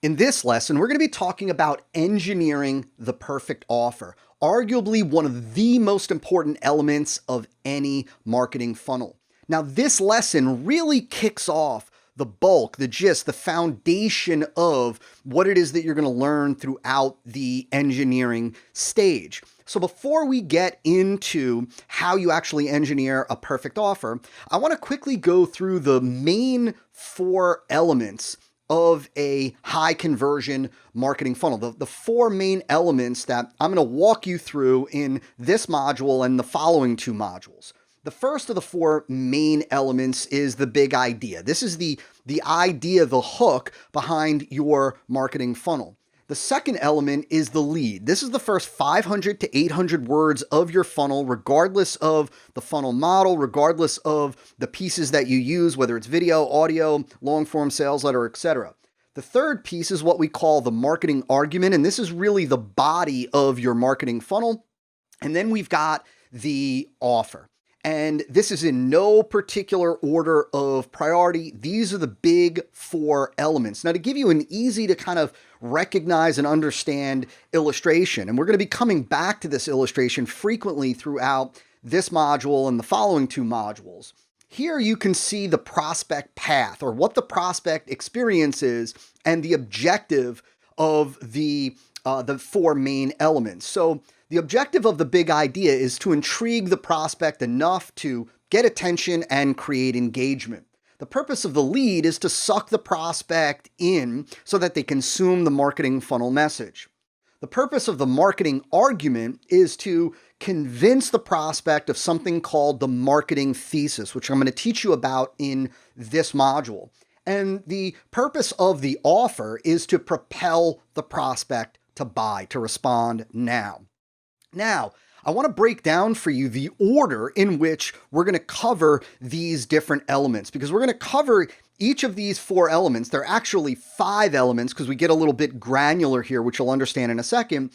In this lesson, we're going to be talking about engineering the perfect offer, arguably one of the most important elements of any marketing funnel. Now, this lesson really kicks off the bulk, the gist, the foundation of what it is that you're going to learn throughout the engineering stage. So before we get into how you actually engineer a perfect offer, I want to quickly go through the main 4 elements of a high conversion marketing funnel. The 4 main elements that I'm going to walk you through in this module and the following 2 modules. The first of the 4 main elements is the big idea. This is the idea, the hook behind your marketing funnel. The second element is the lead. This is the first 500 to 800 words of your funnel, regardless of the funnel model, regardless of the pieces that you use, whether it's video, audio, long form sales letter, etc. The third piece is what we call the marketing argument, and this is really the body of your marketing funnel. And then we've got the offer. And this is in no particular order of priority. These are the big 4 elements. Now, to give you an easy to kind of recognize and understand illustration, and we're going to be coming back to this illustration frequently throughout this module and the following 2 modules. Here you can see the prospect path, or what the prospect experiences and the objective of the 4 main elements. So the objective of the big idea is to intrigue the prospect enough to get attention and create engagement. The purpose of the lead is to suck the prospect in so that they consume the marketing funnel message. The purpose of the marketing argument is to convince the prospect of something called the marketing thesis, which I'm going to teach you about in this module. And the purpose of the offer is to propel the prospect to buy, to respond now. Now, I want to break down for you the order in which we're going to cover these different elements, because we're going to cover each of these 4 elements. They're actually 5 elements because we get a little bit granular here, which you'll understand in a second,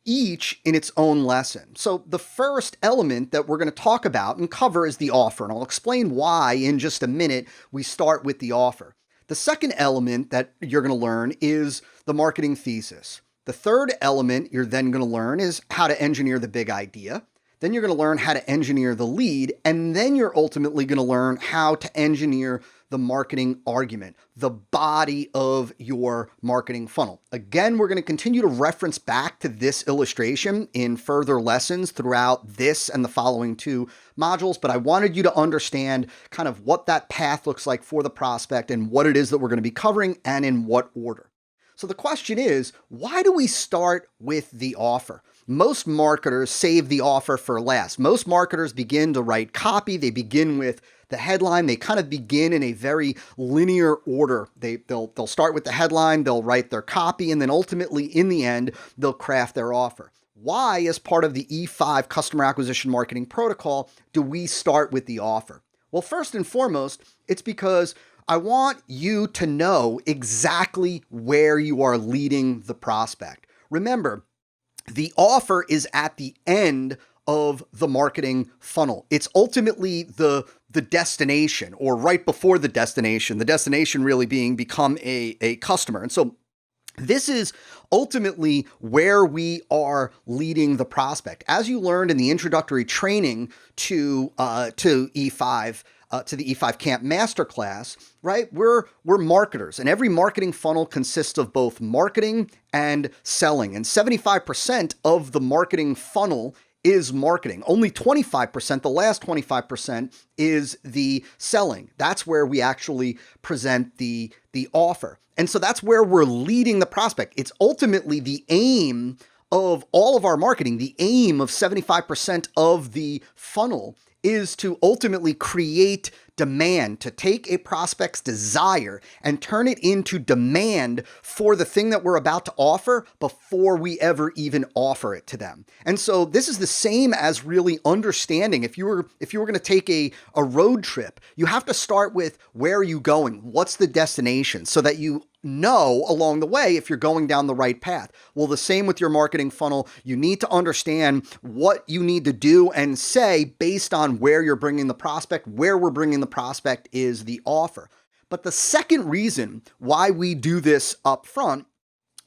each in its own lesson. So the first element that we're going to talk about and cover is the offer, and I'll explain why in just a minute we start with the offer. The second element that you're going to learn is the marketing thesis. The third element you're then going to learn is how to engineer the big idea. Then you're going to learn how to engineer the lead. And then you're ultimately going to learn how to engineer the marketing argument, the body of your marketing funnel. Again, we're going to continue to reference back to this illustration in further lessons throughout this and the following 2 modules, but I wanted you to understand kind of what that path looks like for the prospect and what it is that we're going to be covering and in what order. So the question is, why do we start with the offer? Most marketers save the offer for last. Most marketers begin to write copy. They begin with the headline. They kind of begin in a very linear order. They'll start with the headline, they'll write their copy, and then ultimately in the end, they'll craft their offer. Why, as part of the E5 customer acquisition marketing protocol, do we start with the offer? Well, first and foremost, it's because I want you to know exactly where you are leading the prospect. Remember, the offer is at the end of the marketing funnel. It's ultimately the destination, or right before the destination really being become a customer. And so this is ultimately where we are leading the prospect. As you learned in the introductory training to E5, to the E5 Camp Masterclass, right? We're marketers, and every marketing funnel consists of both marketing and selling. And 75% of the marketing funnel is marketing. Only 25%, the last 25%, is the selling. That's where we actually present the offer. And so that's where we're leading the prospect. It's ultimately the aim of all of our marketing. The aim of 75% of the funnel is to ultimately create demand, to take a prospect's desire and turn it into demand for the thing that we're about to offer before we ever even offer it to them. And so this is the same as really understanding if you were going to take a road trip, you have to start with where are you going? What's the destination? So that you know along the way if you're going down the right path. Well, the same with your marketing funnel. You need to understand what you need to do and say based on where you're bringing the prospect. Where we're bringing the prospect is the offer. But the second reason why we do this up front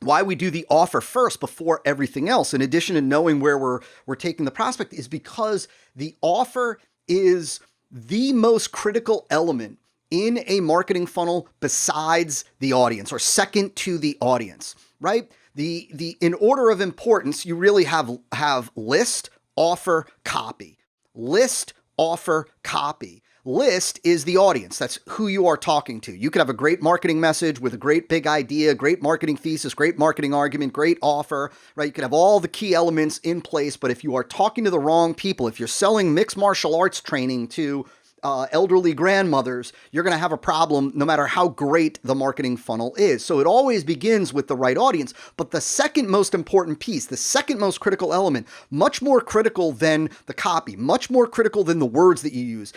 why we do the offer first before everything else, in addition to knowing where we're taking the prospect, is because the offer is the most critical element in a marketing funnel besides the audience, or second to the audience, right? The in order of importance, you really have list, offer, copy. List, offer, copy. List is the audience. That's who you are talking to. You could have a great marketing message with a great big idea, great marketing thesis, great marketing argument, great offer, right? You could have all the key elements in place, but if you are talking to the wrong people, if you're selling mixed martial arts training to elderly grandmothers, you're going to have a problem no matter how great the marketing funnel is. So it always begins with the right audience. But the second most important piece, the second most critical element, much more critical than the copy, much more critical than the words that you use,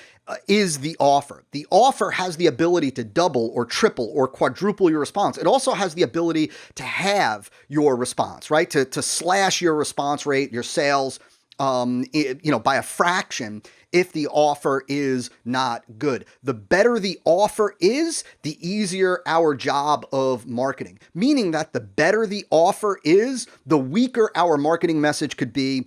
is the offer. The offer has the ability to double or triple or quadruple your response. It also has the ability to halve your response, right? To slash your response rate, your sales, by a fraction if the offer is not good. The better the offer is, the easier our job of marketing. Meaning that the better the offer is, the weaker our marketing message could be,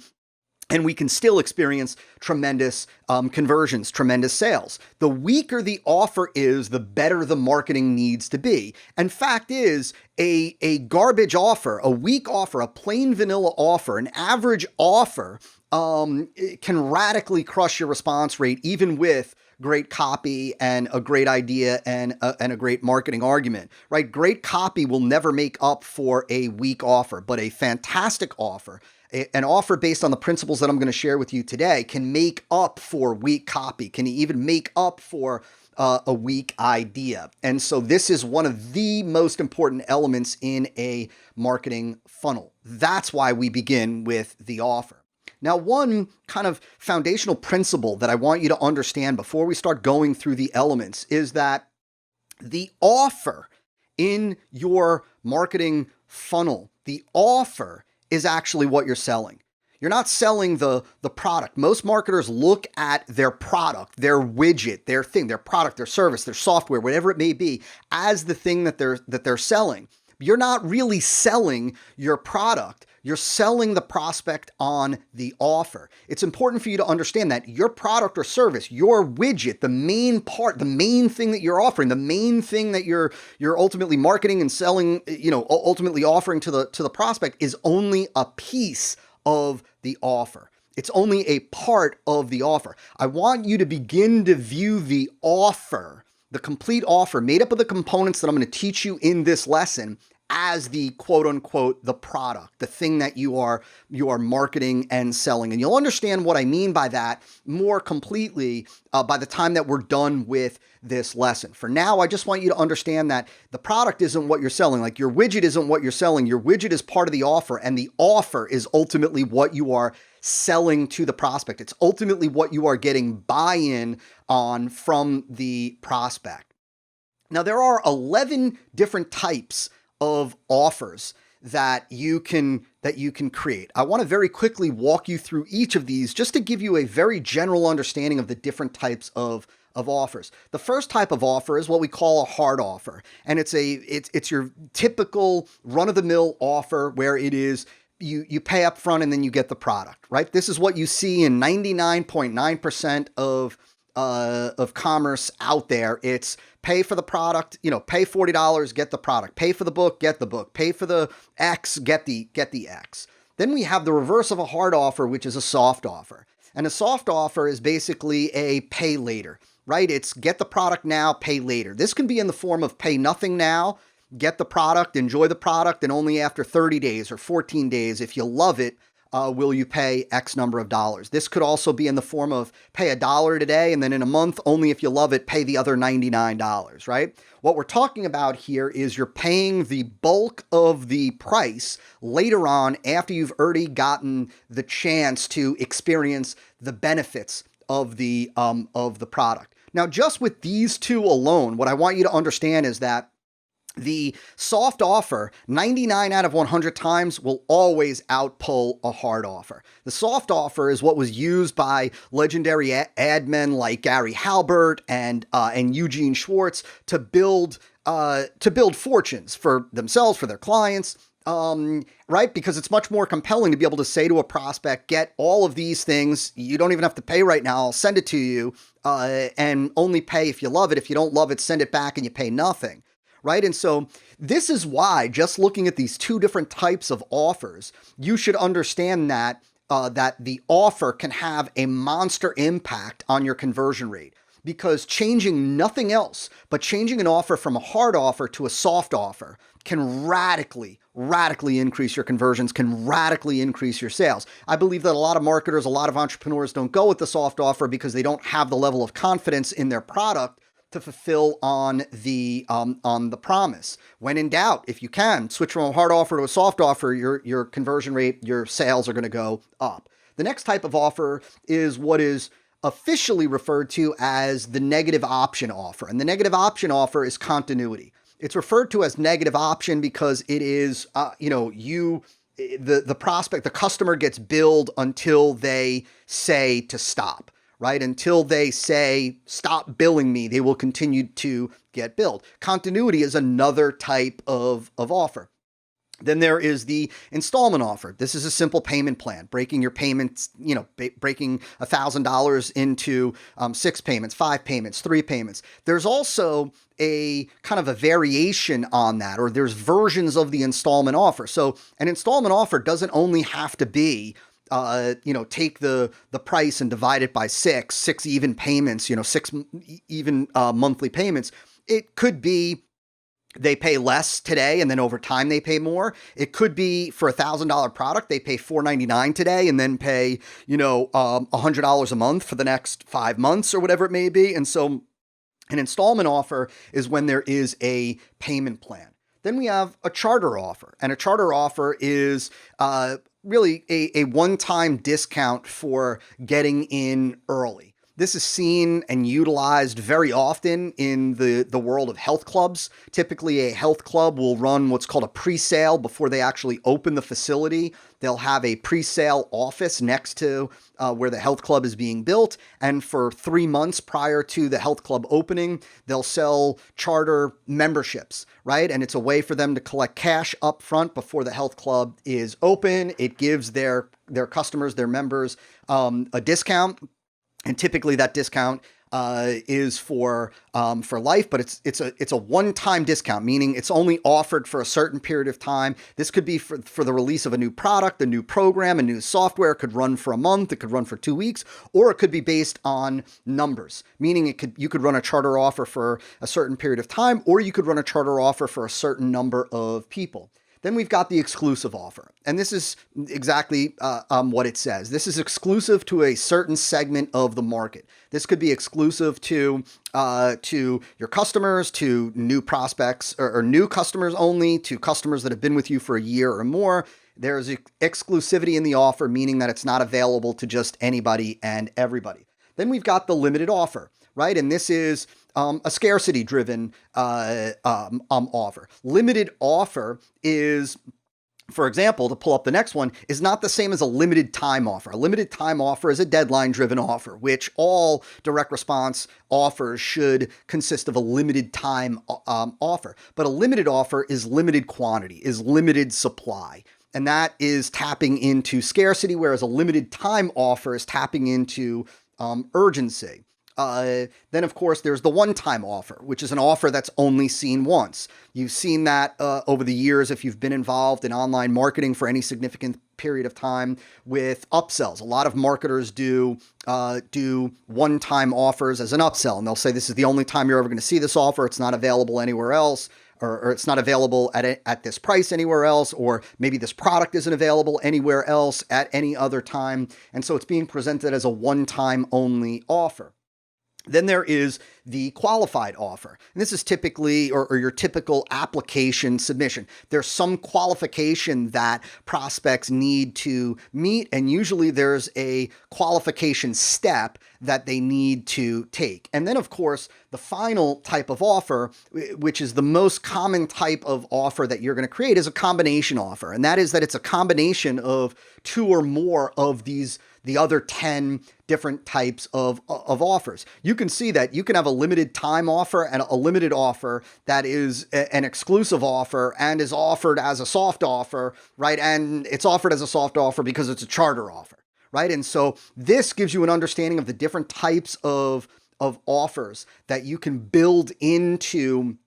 and we can still experience tremendous conversions, tremendous sales. The weaker the offer is, the better the marketing needs to be. And fact is, a garbage offer, a weak offer, a plain vanilla offer, an average offer it can radically crush your response rate, even with great copy and a great idea and a great marketing argument, right? Great copy will never make up for a weak offer, but a fantastic offer, an offer based on the principles that I'm going to share with you today, can make up for weak copy, can even make up for a weak idea. And so this is one of the most important elements in a marketing funnel. That's why we begin with the offer. Now, one kind of foundational principle that I want you to understand before we start going through the elements is that the offer in your marketing funnel, the offer is actually what you're selling. You're not selling the product. Most marketers look at their product, their widget, their thing, their product, their service, their software, whatever it may be, as the thing that they're selling. You're not really selling your product. You're selling the prospect on the offer. It's important for you to understand that your product or service, your widget, the main part, the main thing that you're offering, the main thing that you're ultimately marketing and selling, ultimately offering to the prospect, is only a piece of the offer. It's only a part of the offer. I want you to begin to view the offer, the complete offer made up of the components that I'm going to teach you in this lesson, as the quote unquote the product, the thing that you are marketing and selling. And you'll understand what I mean by that more completely by the time that we're done with this lesson. For now, I just want you to understand that the product isn't what you're selling. Like, your widget isn't what you're selling. Your widget is part of the offer, and the offer is ultimately what you are selling to the prospect. It's ultimately what you are getting buy-in on from the prospect. Now, there are 11 different types of offers that you can create. I want to very quickly walk you through each of these just to give you a very general understanding of the different types of offers. The first type of offer is what we call a hard offer, and it's your typical run-of-the-mill offer where it is you pay up front and then you get the product, right? This is what you see in 99.9% of commerce out there. It's pay for the product, pay $40, get the product, pay for the book, get the book, pay for the X, get the X. Then we have the reverse of a hard offer, which is a soft offer. And a soft offer is basically a pay later, right? It's get the product now, pay later. This can be in the form of pay nothing now, get the product, enjoy the product, and only after 30 days or 14 days, if you love it, will you pay X number of dollars. This could also be in the form of pay $1 today, and then in a month, only if you love it, pay the other $99, right? What we're talking about here is you're paying the bulk of the price later on after you've already gotten the chance to experience the benefits of the product. Now, just with these two alone, what I want you to understand is that the soft offer, 99 out of 100 times, will always outpull a hard offer. The soft offer is what was used by legendary ad men like Gary Halbert and Eugene Schwartz to build fortunes for themselves, for their clients, right? Because it's much more compelling to be able to say to a prospect, get all of these things. You don't even have to pay right now. I'll send it to you, and only pay if you love it. If you don't love it, send it back and you pay nothing. Right. And so this is why, just looking at these two different types of offers, you should understand that that the offer can have a monster impact on your conversion rate, because changing nothing else but changing an offer from a hard offer to a soft offer can radically increase your conversions, can radically increase your sales. I believe that a lot of marketers, a lot of entrepreneurs don't go with the soft offer because they don't have the level of confidence in their product to fulfill on the promise. When in doubt, if you can, switch from a hard offer to a soft offer, your conversion rate, your sales are going to go up. The next type of offer is what is officially referred to as the negative option offer. And the negative option offer is continuity. It's referred to as negative option because it is, the prospect, the customer gets billed until they say to stop. Right? Until they say, stop billing me, they will continue to get billed. Continuity is another type of offer. Then there is the installment offer. This is a simple payment plan, breaking your payments, breaking $1,000 into 6 payments, 5 payments, 3 payments. There's also a kind of a variation on that, or there's versions of the installment offer. So an installment offer doesn't only have to be take the price and divide it by six even payments, 6 even monthly payments. It could be they pay less today and then over time they pay more. It could be for $1,000 product, they pay $499 today and then pay, $100 a month for the next 5 months or whatever it may be. And so an installment offer is when there is a payment plan. Then we have a charter offer, and a charter offer is really a one-time discount for getting in early. This is seen and utilized very often in the world of health clubs. Typically, a health club will run what's called a pre-sale before they actually open the facility. They'll have a pre-sale office next to where the health club is being built. And for 3 months prior to the health club opening, they'll sell charter memberships, right? And it's a way for them to collect cash up front before the health club is open. It gives their customers, their members, a discount. And typically that discount is for life, but it's a one-time discount, meaning it's only offered for a certain period of time. This could be for the release of a new product, a new program, a new software. It could run for a month, it could run for 2 weeks, or it could be based on numbers, meaning you could run a charter offer for a certain period of time, or you could run a charter offer for a certain number of people. Then we've got the exclusive offer. And this is exactly what it says. This is exclusive to a certain segment of the market. This could be exclusive to your customers, to new prospects, or new customers only, to customers that have been with you for a year or more. There's exclusivity in the offer, meaning that it's not available to just anybody and everybody. Then we've got the limited offer, right? And this is a scarcity-driven offer. Limited offer is, for example, to pull up the next one, is not the same as a limited time offer. A limited time offer is a deadline-driven offer, which all direct response offers should consist of a limited time offer. But a limited offer is limited quantity, is limited supply. And that is tapping into scarcity, whereas a limited time offer is tapping into urgency. Then, of course, there's the one-time offer, which is an offer that's only seen once. You've seen that over the years if you've been involved in online marketing for any significant period of time with upsells. A lot of marketers do one-time offers as an upsell, and they'll say this is the only time you're ever going to see this offer. It's not available anywhere else. Or it's not available at this price anywhere else, or maybe this product isn't available anywhere else at any other time. And so it's being presented as a one-time only offer. Then there is the qualified offer. And this is typically, or your typical application submission. There's some qualification that prospects need to meet, and usually there's a qualification step that they need to take. And then, of course, the final type of offer, which is the most common type of offer that you're going to create, is a combination offer. And that is that it's a combination of two or more of these the other 10 different types of offers. You can see that you can have a limited time offer and a limited offer that is an exclusive offer and is offered as a soft offer, right? And it's offered as a soft offer because it's a charter offer, right? And so this gives you an understanding of the different types of offers that you can build into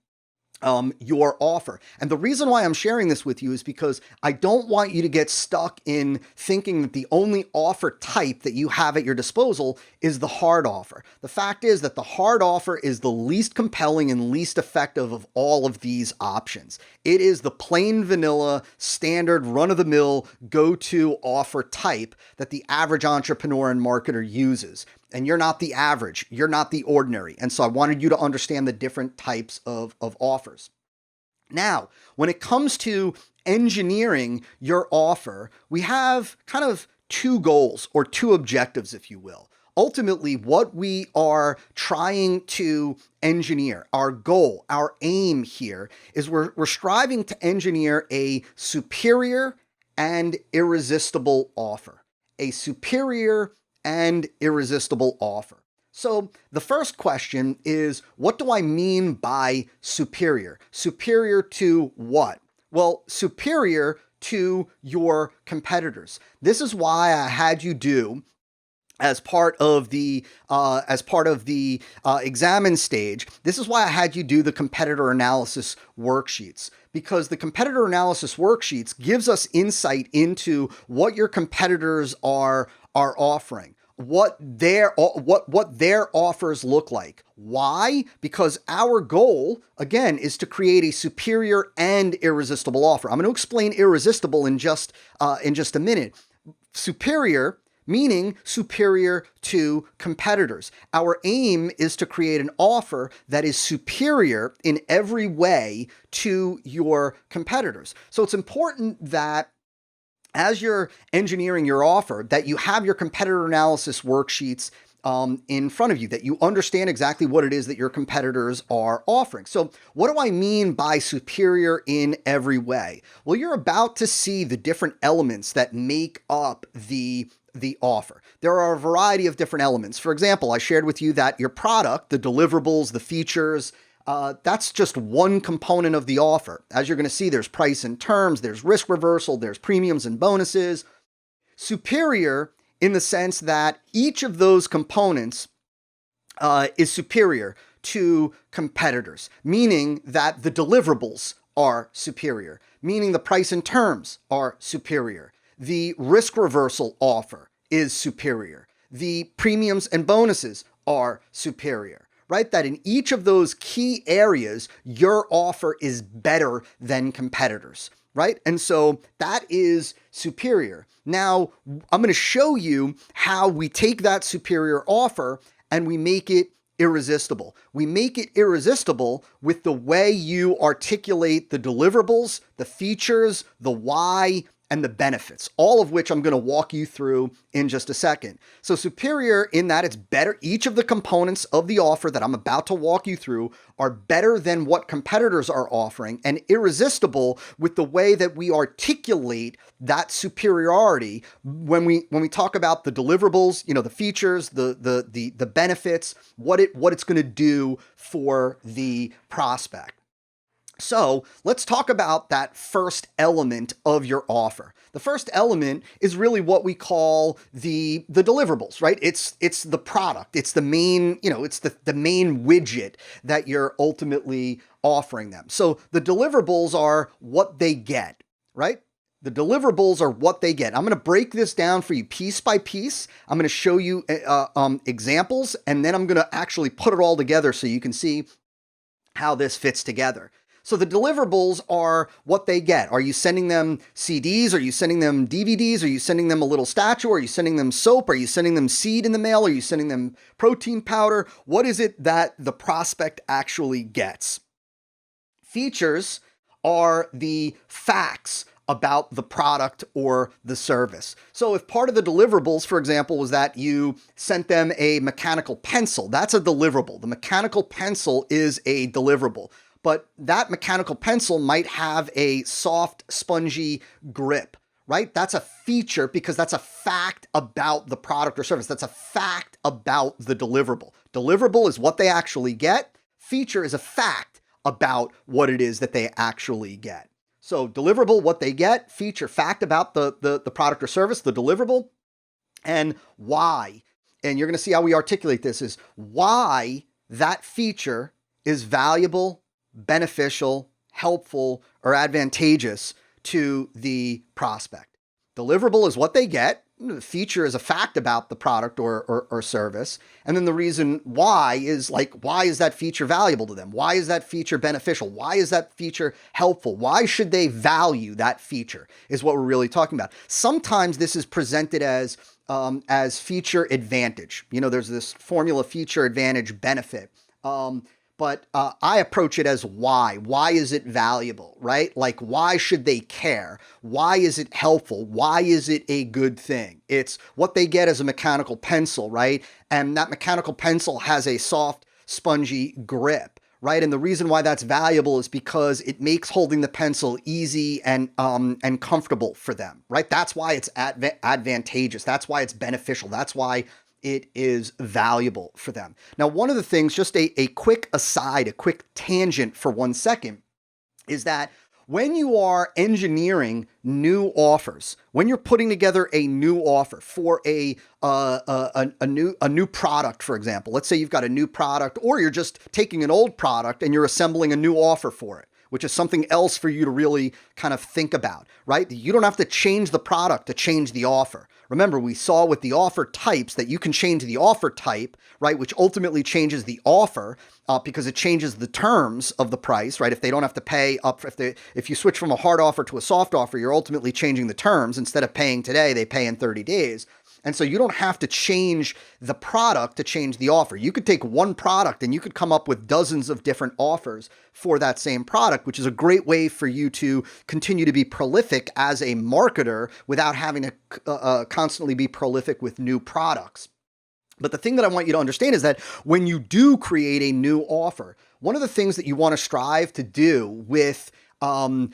your offer. And the reason why I'm sharing this with you is because I don't want you to get stuck in thinking that the only offer type that you have at your disposal is the hard offer. The fact is that the hard offer is the least compelling and least effective of all of these options. It is the plain vanilla, standard, run-of-the-mill, go-to offer type that the average entrepreneur and marketer uses. And you're not the average, you're not the ordinary. And so I wanted you to understand the different types of offers. Now, when it comes to engineering your offer, we have kind of two goals or two objectives, if you will. Ultimately, what we are trying to engineer, our goal, our aim here is we're striving to engineer a superior and irresistible offer. A superior and irresistible offer. So the first question is, what do I mean by superior? Superior to what? Well, superior to your competitors. This is why I had you do, as part of the examine stage, this is why I had you do the competitor analysis worksheets, because the competitor analysis worksheets gives us insight into what your competitors are offering, what their offers look like. Why? Because our goal, again, is to create a superior and irresistible offer. I'm going to explain irresistible in just a minute. Superior meaning superior to competitors. Our aim is to create an offer that is superior in every way to your competitors. So it's important that as you're engineering your offer, that you have your competitor analysis worksheets in front of you, that you understand exactly what it is that your competitors are offering. So what do I mean by superior in every way? Well, you're about to see the different elements that make up the offer. There are a variety of different elements. For example, I shared with you that your product, the deliverables, the features, that's just one component of the offer. As you're going to see, there's price and terms, there's risk reversal, there's premiums and bonuses. Superior in the sense that each of those components is superior to competitors, meaning that the deliverables are superior, meaning the price and terms are superior. The risk reversal offer is superior. The premiums and bonuses are superior, right? That in each of those key areas, your offer is better than competitors, right? And so that is superior. Now, I'm going to show you how we take that superior offer and we make it irresistible. We make it irresistible with the way you articulate the deliverables, the features, the why, and the benefits, all of which I'm going to walk you through in just a second. So superior in that it's better. Each of the components of the offer that I'm about to walk you through are better than what competitors are offering, and irresistible with the way that we articulate that superiority when we talk about the deliverables, the features, the benefits, what it's going to do for the prospect. So let's talk about that first element of your offer. The first element is really what we call the deliverables, right? It's the product. It's the main, it's the main widget that you're ultimately offering them. So the deliverables are what they get, right? The deliverables are what they get. I'm going to break this down for you piece by piece. I'm going to show you examples, and then I'm going to actually put it all together so you can see how this fits together. So the deliverables are what they get. Are you sending them CDs? Are you sending them DVDs? Are you sending them a little statue? Are you sending them soap? Are you sending them seed in the mail? Are you sending them protein powder? What is it that the prospect actually gets? Features are the facts about the product or the service. So if part of the deliverables, for example, was that you sent them a mechanical pencil, that's a deliverable. The mechanical pencil is a deliverable. But that mechanical pencil might have a soft, spongy grip, right? That's a feature because that's a fact about the product or service. That's a fact about the deliverable. Deliverable is what they actually get. Feature is a fact about what it is that they actually get. So deliverable, what they get. Feature, fact about the product or service, the deliverable. And why. And you're going to see how we articulate this is why that feature is valuable, beneficial, helpful, or advantageous to the prospect. Deliverable is what they get. The feature is a fact about the product or service. And then the reason why is why is that feature valuable to them? Why is that feature beneficial? Why is that feature helpful? Why should they value that feature is what we're really talking about. Sometimes this is presented as feature advantage. There's this formula feature advantage benefit. But I approach it as why. Why is it valuable, right? Why should they care? Why is it helpful? Why is it a good thing? It's what they get as a mechanical pencil, right? And that mechanical pencil has a soft, spongy grip, right? And the reason why that's valuable is because it makes holding the pencil easy and comfortable for them, right? That's why it's advantageous. That's why it's beneficial. That's why it is valuable for them. Now, one of the things, just a quick aside, a quick tangent for 1 second, is that when you are engineering new offers, when you're putting together a new offer for a new product, for example, let's say you've got a new product, or you're just taking an old product and you're assembling a new offer for it, which is something else for you to really kind of think about, right? You don't have to change the product to change the offer. Remember, we saw with the offer types that you can change the offer type, right? Which ultimately changes the offer because it changes the terms of the price, right? If they don't have to pay up, if you switch from a hard offer to a soft offer, you're ultimately changing the terms. Instead of paying today, they pay in 30 days. And so you don't have to change the product to change the offer. You could take one product and you could come up with dozens of different offers for that same product, which is a great way for you to continue to be prolific as a marketer without having to constantly be prolific with new products. But the thing that I want you to understand is that when you do create a new offer, one of the things that you want to strive to do with one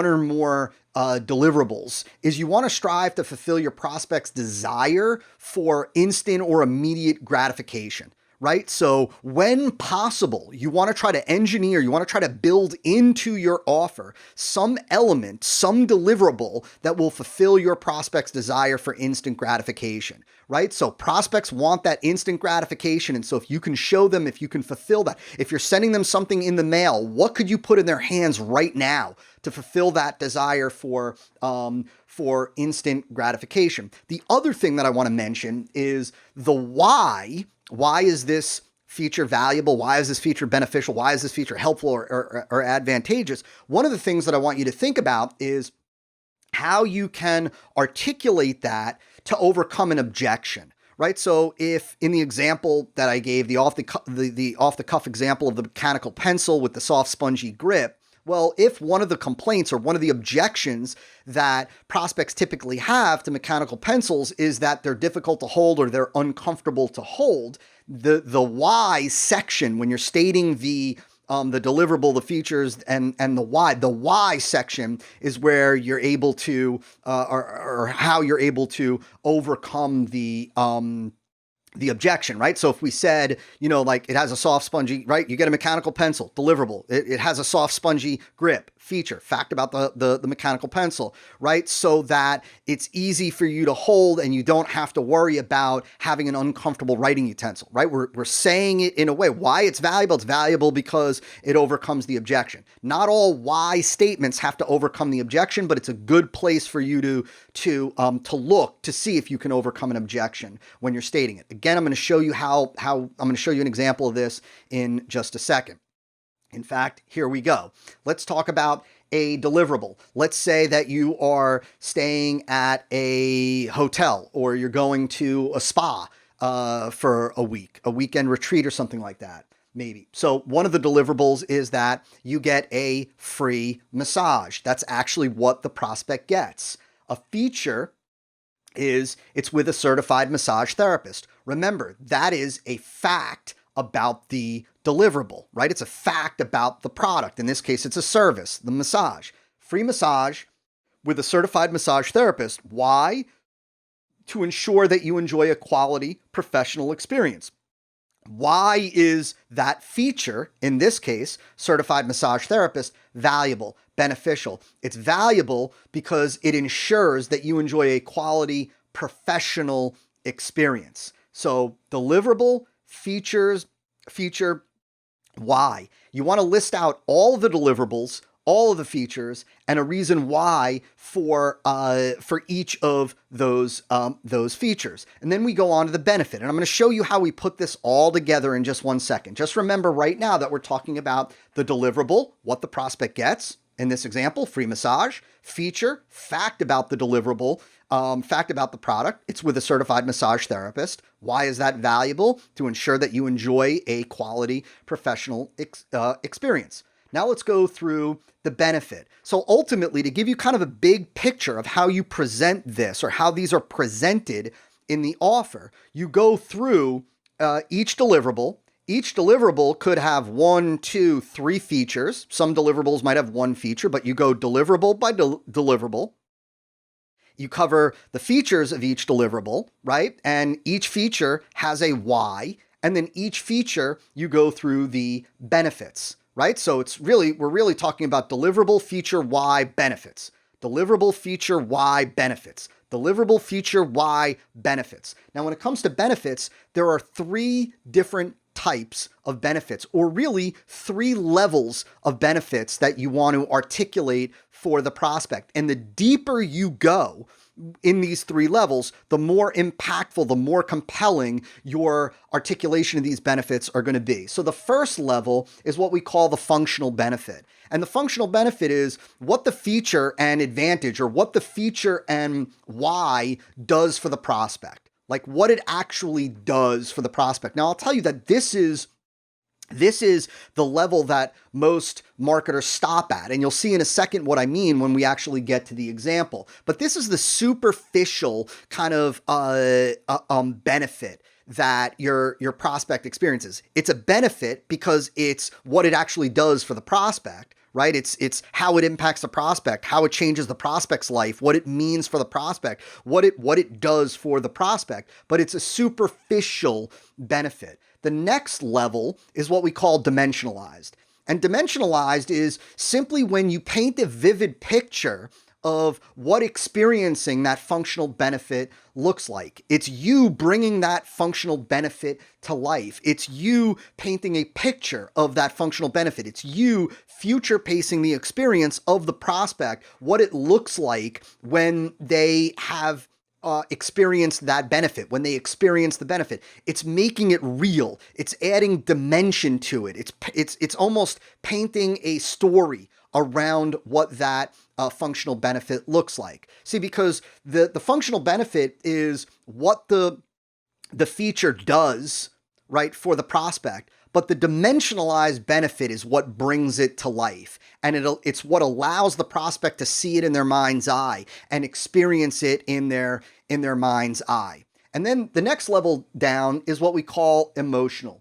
or more deliverables is you want to strive to fulfill your prospect's desire for instant or immediate gratification, right? So when possible, you want to try to engineer, you want to try to build into your offer some element, some deliverable that will fulfill your prospect's desire for instant gratification, right? So prospects want that instant gratification. And so if you can show them, if you can fulfill that, if you're sending them something in the mail, what could you put in their hands right now to fulfill that desire for instant gratification? The other thing that I want to mention is the why. Why is this feature valuable? Why is this feature beneficial? Why is this feature helpful or advantageous? One of the things that I want you to think about is how you can articulate that to overcome an objection, right? So if in the example that I gave, the off the cuff example of the mechanical pencil with the soft spongy grip, well, if one of the complaints or one of the objections that prospects typically have to mechanical pencils is that they're difficult to hold or they're uncomfortable to hold, the why section, when you're stating the deliverable, the features, and the why section is where you're able to or how you're able to overcome the objection, right? So if we said, it has a soft spongy, right? You get a mechanical pencil, deliverable. It has a soft spongy grip, feature, fact about the mechanical pencil, right? So that it's easy for you to hold and you don't have to worry about having an uncomfortable writing utensil, right? We're saying it in a way. Why it's valuable? It's valuable because it overcomes the objection. Not all why statements have to overcome the objection, but it's a good place for you to look to see if you can overcome an objection when you're stating it. Again, I'm going to show you how I'm going to show you an example of this in just a second. In fact, here we go. Let's talk about a deliverable. Let's say that you are staying at a hotel or you're going to a spa for a weekend retreat or something like that, maybe. So one of the deliverables is that you get a free massage. That's actually what the prospect gets. A feature is it's with a certified massage therapist. Remember, that is a fact about the deliverable, right? It's a fact about the product. In this case, it's a service, the massage. Free massage with a certified massage therapist. Why? To ensure that you enjoy a quality professional experience. Why is that feature, in this case, certified massage therapist, valuable, beneficial? It's valuable because it ensures that you enjoy a quality professional experience. So deliverable, features, feature, why. You want to list out all of the deliverables, all of the features, and a reason why for each of those features. And then we go on to the benefit. And I'm going to show you how we put this all together in just one second. Just remember right now that we're talking about the deliverable, what the prospect gets. In this example, free massage. Feature, fact about the deliverable, fact about the product. It's with a certified massage therapist. Why is that valuable? To ensure that you enjoy a quality professional experience. Now let's go through the benefit. So ultimately, to give you kind of a big picture of how you present this or how these are presented in the offer, you go through each deliverable. Each deliverable could have 1, 2, 3 features. Some deliverables might have one feature, but you go deliverable by deliverable. You cover the features of each deliverable, right? And each feature has a why. And then each feature, you go through the benefits, right? So we're really talking about deliverable, feature, why, benefits. Deliverable, feature, why, benefits. Deliverable, feature, why, benefits. Now, when it comes to benefits, there are 3 different types of benefits, or really 3 levels of benefits that you want to articulate for the prospect. And the deeper you go in these 3 levels, the more impactful, the more compelling your articulation of these benefits are going to be. So the first level is what we call the functional benefit. And the functional benefit is what the feature and advantage, or what the feature and why does for the prospect. Like what it actually does for the prospect. Now, I'll tell you that this is the level that most marketers stop at. And you'll see in a second what I mean when we actually get to the example. But this is the superficial kind of benefit that your prospect experiences. It's a benefit because it's what it actually does for the prospect, right? It's how it impacts the prospect, how it changes the prospect's life, what it means for the prospect, what it does for the prospect. But it's a superficial benefit. The next level is what we call dimensionalized. And dimensionalized is simply when you paint a vivid picture of what experiencing that functional benefit looks like. It's you bringing that functional benefit to life. It's you painting a picture of that functional benefit. It's you future pacing the experience of the prospect, what it looks like when they have experience that benefit, when they experience the benefit. It's making it real. It's adding dimension to it. It's almost painting a story around what that functional benefit looks like. See, because the functional benefit is what the feature does, right, for the prospect, but the dimensionalized benefit is what brings it to life. And it's what allows the prospect to see it in their mind's eye and experience it in their mind's eye. And then the next level down is what we call emotional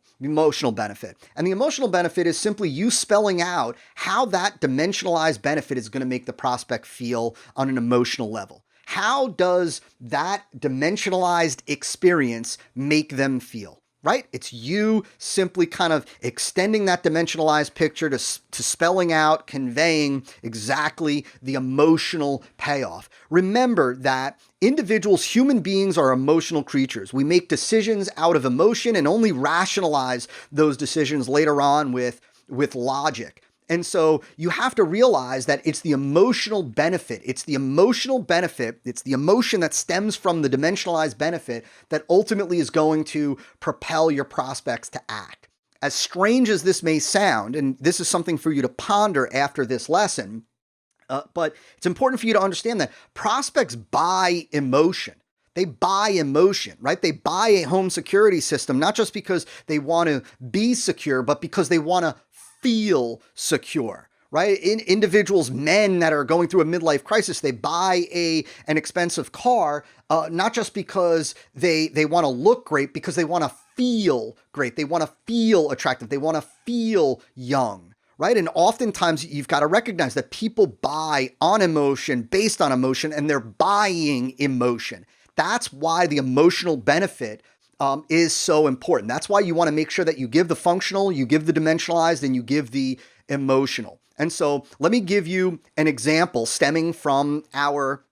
benefit. And the emotional benefit is simply you spelling out how that dimensionalized benefit is going to make the prospect feel on an emotional level. How does that dimensionalized experience make them feel? Right? It's you simply kind of extending that dimensionalized picture to spelling out, conveying exactly the emotional payoff. Remember that individuals, human beings, are emotional creatures. We make decisions out of emotion and only rationalize those decisions later on with logic. And so you have to realize that it's the emotional benefit. It's the emotional benefit. It's the emotion that stems from the dimensionalized benefit that ultimately is going to propel your prospects to act. As strange as this may sound, and this is something for you to ponder after this lesson, but it's important for you to understand that prospects buy emotion. They buy emotion, right? They buy a home security system, not just because they want to be secure, but because they want to feel secure, right? Individuals, men that are going through a midlife crisis, they buy an expensive car, not just because they want to look great, because they want to feel great. They want to feel attractive. They want to feel young, right? And oftentimes you've got to recognize that people buy on emotion, based on emotion, and they're buying emotion. That's why the emotional benefit is so important. That's why you want to make sure that you give the functional, you give the dimensionalized, and you give the emotional. And so let me give you an example stemming from our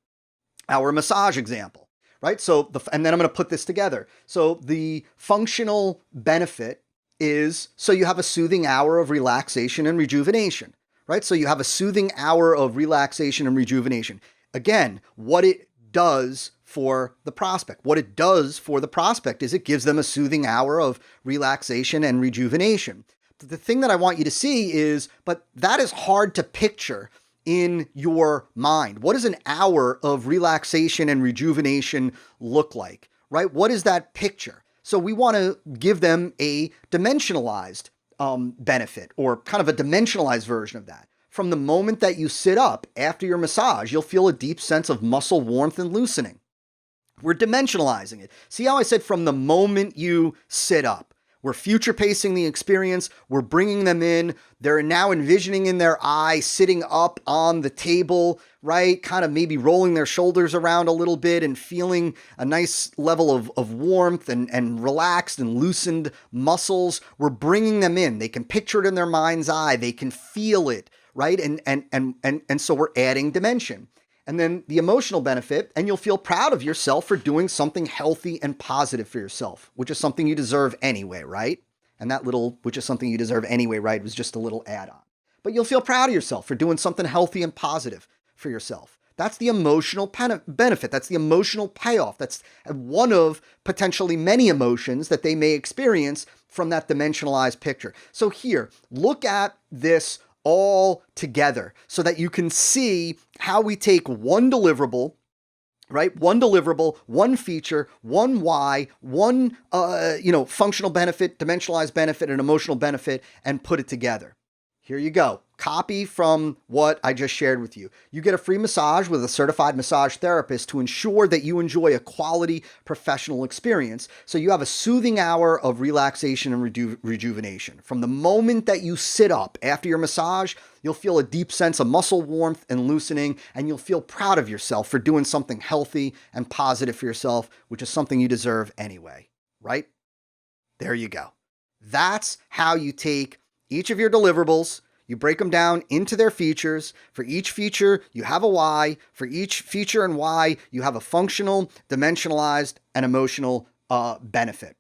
massage example, right? So, and then I'm going to put this together. So the functional benefit is, so you have a soothing hour of relaxation and rejuvenation, right? So you have a soothing hour of relaxation and rejuvenation. Again, what it does for the prospect. What it does for the prospect is it gives them a soothing hour of relaxation and rejuvenation. The thing that I want you to see is, but that is hard to picture in your mind. What does an hour of relaxation and rejuvenation look like, right? What is that picture? So we want to give them a dimensionalized benefit, or kind of a dimensionalized version of that. From the moment that you sit up after your massage, you'll feel a deep sense of muscle warmth and loosening. We're dimensionalizing it. See how I said from the moment you sit up? We're future pacing the experience. We're bringing them in. They're now envisioning in their eye, sitting up on the table, right? Kind of maybe rolling their shoulders around a little bit and feeling a nice level of warmth and relaxed and loosened muscles. We're bringing them in. They can picture it in their mind's eye. They can feel it, right? And so we're adding dimension. And then the emotional benefit, and you'll feel proud of yourself for doing something healthy and positive for yourself, which is something you deserve anyway, right? And that little, which is something you deserve anyway, right, was just a little add-on. But you'll feel proud of yourself for doing something healthy and positive for yourself. That's the emotional benefit. That's the emotional payoff. That's one of potentially many emotions that they may experience from that dimensionalized picture. So here, look at this all together so that you can see how we take one deliverable, right? One deliverable, one feature, one why, one functional benefit, dimensionalized benefit, and emotional benefit, and put it together. Here you go. Copy from what I just shared with you. You get a free massage with a certified massage therapist to ensure that you enjoy a quality professional experience. So you have a soothing hour of relaxation and rejuvenation. From the moment that you sit up after your massage, you'll feel a deep sense of muscle warmth and loosening, and you'll feel proud of yourself for doing something healthy and positive for yourself, which is something you deserve anyway, right? There you go. That's how you take each of your deliverables, you break them down into their features. For each feature, you have a why. For each feature and why, you have a functional, dimensionalized, and emotional benefit.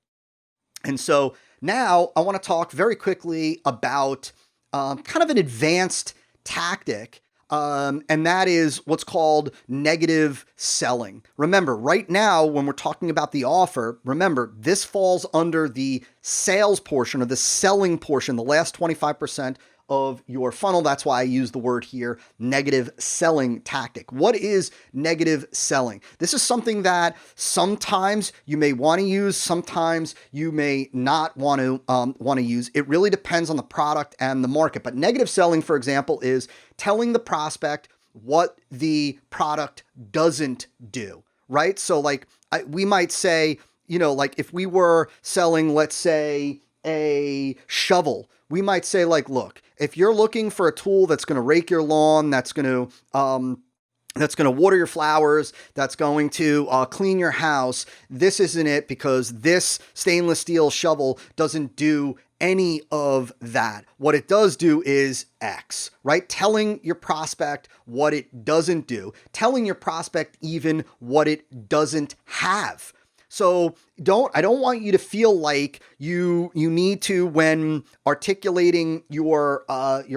And so now I want to talk very quickly about kind of an advanced tactic, and that is what's called negative selling. Remember, right now, when we're talking about the offer, remember, this falls under the sales portion or the selling portion, the last 25% of your funnel. That's why I use the word here, negative selling tactic. What is negative selling? This is something that sometimes you may want to use, sometimes you may not want to use. It really depends on the product and the market. But negative selling, for example, is telling the prospect what the product doesn't do, right? So like we might say, like if we were selling, let's say, a shovel, we might say like, look, if you're looking for a tool that's going to rake your lawn, that's going to water your flowers, that's going to clean your house, this isn't it, because this stainless steel shovel doesn't do any of that. What it does do is X, right? Telling your prospect what it doesn't do, telling your prospect even what it doesn't have. So I don't want you to feel like you need to, when articulating your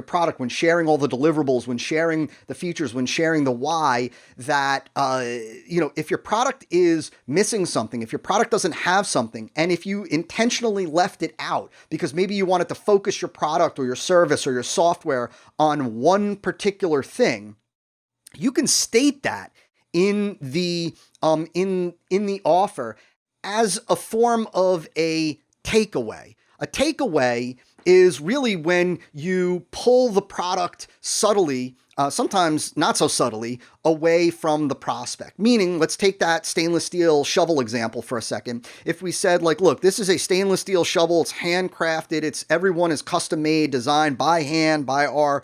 product, when sharing all the deliverables, when sharing the features, when sharing the why, that if your product is missing something, if your product doesn't have something, and if you intentionally left it out because maybe you wanted to focus your product or your service or your software on one particular thing, you can state that in the offer as a form of a takeaway. A takeaway is really when you pull the product subtly, sometimes not so subtly, away from the prospect. Meaning, let's take that stainless steel shovel example for a second. If we said, like, look, this is a stainless steel shovel, it's handcrafted, everyone is custom made, designed by hand by our,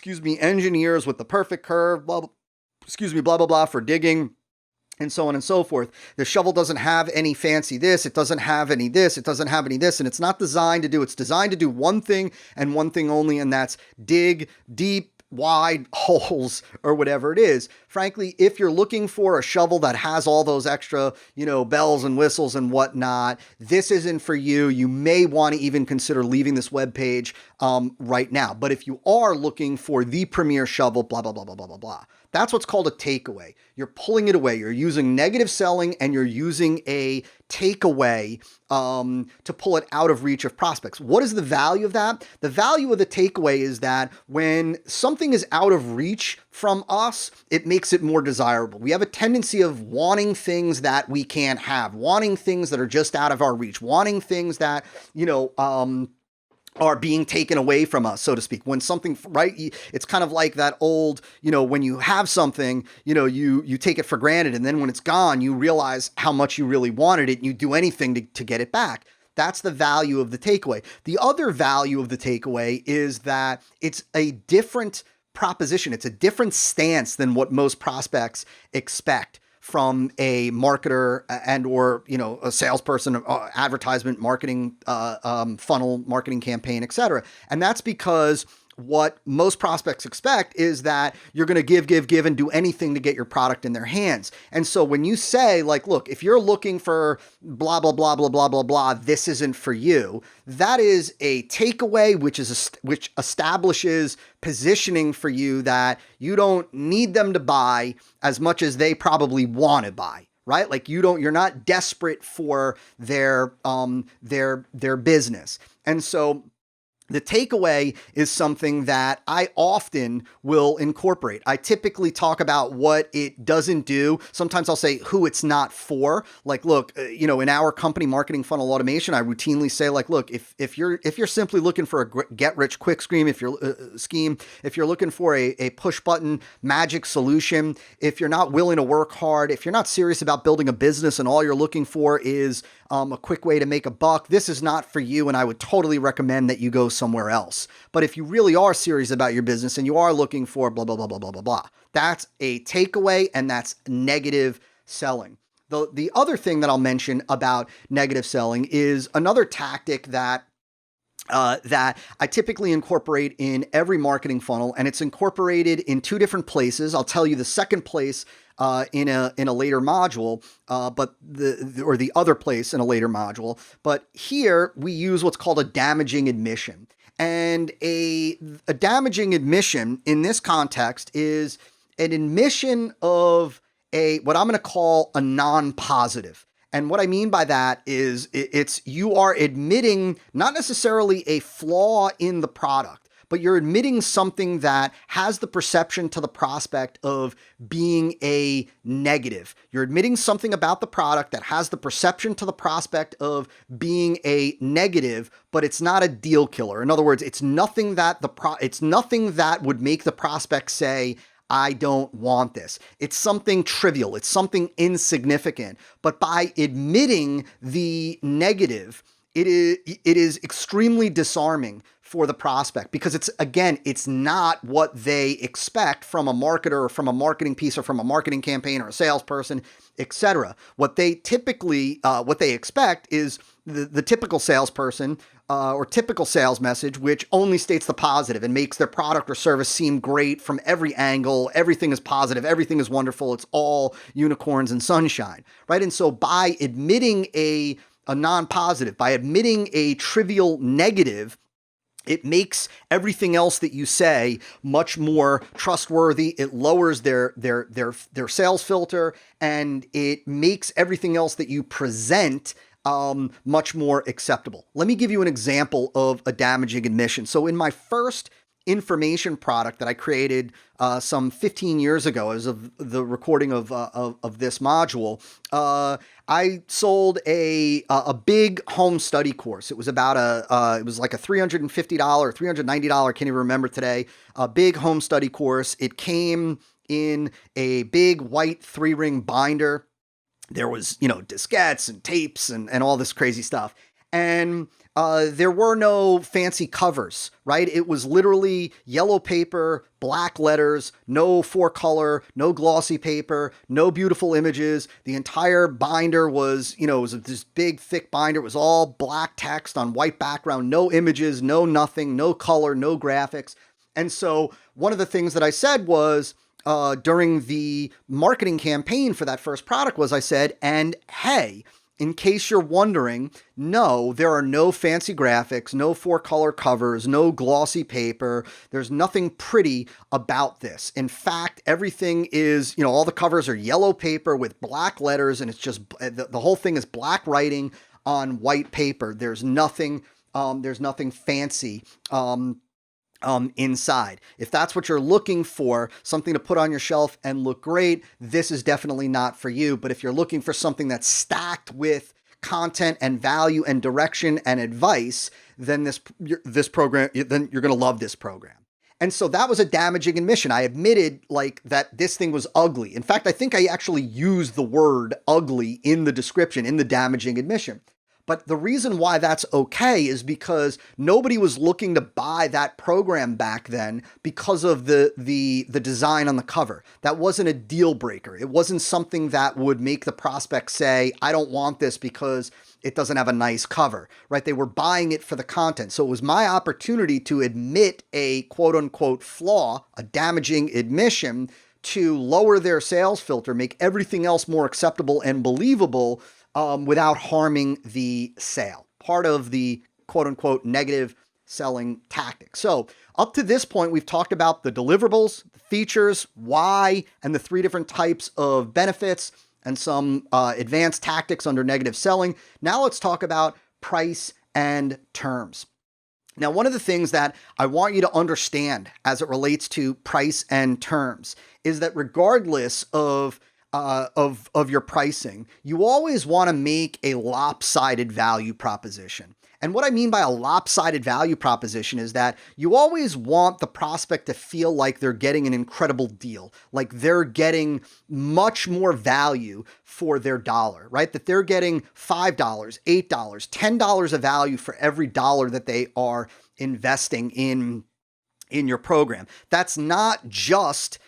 engineers with the perfect curve, blah, blah, blah, blah, blah, for digging, and so on and so forth. The shovel doesn't have any fancy this, it doesn't have any this, it doesn't have any this, and it's not designed to do, it's designed to do one thing and one thing only, and that's dig deep, wide holes or whatever it is. Frankly, if you're looking for a shovel that has all those extra, bells and whistles and whatnot, this isn't for you. You may want to even consider leaving this webpage right now. But if you are looking for the premier shovel, blah, blah, blah, blah, blah, blah, blah, that's what's called a takeaway. You're pulling it away. You're using negative selling and you're using a takeaway to pull it out of reach of prospects. What is the value of that? The value of the takeaway is that when something is out of reach from us, it makes it more desirable. We have a tendency of wanting things that we can't have, wanting things that are just out of our reach, wanting things that, are being taken away from us, so to speak. When something, right, it's kind of like that old, when you have something, you take it for granted, and then when it's gone, you realize how much you really wanted it, and you do anything to get it back. That's the value of the takeaway. The other value of the takeaway is that it's a different proposition. It's a different stance than what most prospects expect from a marketer and or a salesperson, advertisement, marketing funnel, marketing campaign, etc. And that's because what most prospects expect is that you're going to give, and do anything to get your product in their hands. And so when you say, like, look, if you're looking for blah, blah, blah, blah, blah, blah, blah, this isn't for you, that is a takeaway, which establishes positioning for you that you don't need them to buy as much as they probably want to buy. Right? Like you're not desperate for their business. And so the takeaway is something that I often will incorporate. I typically talk about what it doesn't do. Sometimes I'll say who it's not for. Like, look, in our company, Marketing Funnel Automation, I routinely say, like, look, if you're simply looking for a get rich quick scheme, if you're looking for a push button magic solution, if you're not willing to work hard, if you're not serious about building a business and all you're looking for is a quick way to make a buck, this is not for you, and I would totally recommend that you go somewhere else. But if you really are serious about your business and you are looking for blah, blah, blah, blah, blah, blah, blah, that's a takeaway, and that's negative selling. The other thing that I'll mention about negative selling is another tactic that I typically incorporate in every marketing funnel, and it's incorporated in two different places. I'll tell you the second place in a later module, but the other place in a later module. But here we use what's called a damaging admission, and a damaging admission in this context is an admission of what I'm going to call a non-positive. And what I mean by that is you are admitting not necessarily a flaw in the product, but you're admitting something that has the perception to the prospect of being a negative. You're admitting something about the product that has the perception to the prospect of being a negative, but it's not a deal killer. In other words, it's nothing that would make the prospect say, I don't want this. It's something trivial. It's something insignificant. But by admitting the negative, it is extremely disarming for the prospect, because it's not what they expect from a marketer or from a marketing piece or from a marketing campaign or a salesperson, etc. What they expect is the typical salesperson or typical sales message, which only states the positive and makes their product or service seem great from every angle. Everything is positive. Everything is wonderful. It's all unicorns and sunshine, right? And so by admitting a non-positive, by admitting a trivial negative, it makes everything else that you say much more trustworthy. It lowers their sales filter, and it makes everything else that you present much more acceptable. Let me give you an example of a damaging admission. So in my first information product that I created some 15 years ago as of the recording of this module. I sold a big home study course. It was about it was like a $350, $390, I can't even remember today, a big home study course. It came in a big white 3-ring binder. There was, diskettes and tapes and all this crazy stuff. And there were no fancy covers, right? It was literally yellow paper, black letters, no 4-color, no glossy paper, no beautiful images. The entire binder was, it was this big, thick binder. It was all black text on white background, no images, no nothing, no color, no graphics. And so one of the things that I said was, during the marketing campaign for that first product was I said, and hey, in case you're wondering, no, there are no fancy graphics, no 4-color covers, no glossy paper. There's nothing pretty about this. In fact, everything is, all the covers are yellow paper with black letters, and it's just, the whole thing is black writing on white paper. There's nothing fancy. Inside. If that's what you're looking for, something to put on your shelf and look great, this is definitely not for you. But if you're looking for something that's stacked with content and value and direction and advice, then this program, then you're going to love this program. And so that was a damaging admission. I admitted that this thing was ugly. In fact, I think I actually used the word ugly in the description, in the damaging admission. But the reason why that's okay is because nobody was looking to buy that program back then because of the design on the cover. That wasn't a deal breaker. It wasn't something that would make the prospect say, I don't want this because it doesn't have a nice cover, right? They were buying it for the content. So it was my opportunity to admit a quote unquote flaw, a damaging admission, to lower their sales filter, make everything else more acceptable and believable, without harming the sale. Part of the quote-unquote negative selling tactic. So up to this point, we've talked about the deliverables, the features, why, and the 3 different types of benefits and some advanced tactics under negative selling. Now let's talk about price and terms. Now, one of the things that I want you to understand as it relates to price and terms is that regardless of your pricing, you always want to make a lopsided value proposition. And what I mean by a lopsided value proposition is that you always want the prospect to feel like they're getting an incredible deal, like they're getting much more value for their dollar, right? That they're getting $5, $8, $10 of value for every dollar that they are investing in your program. That's not just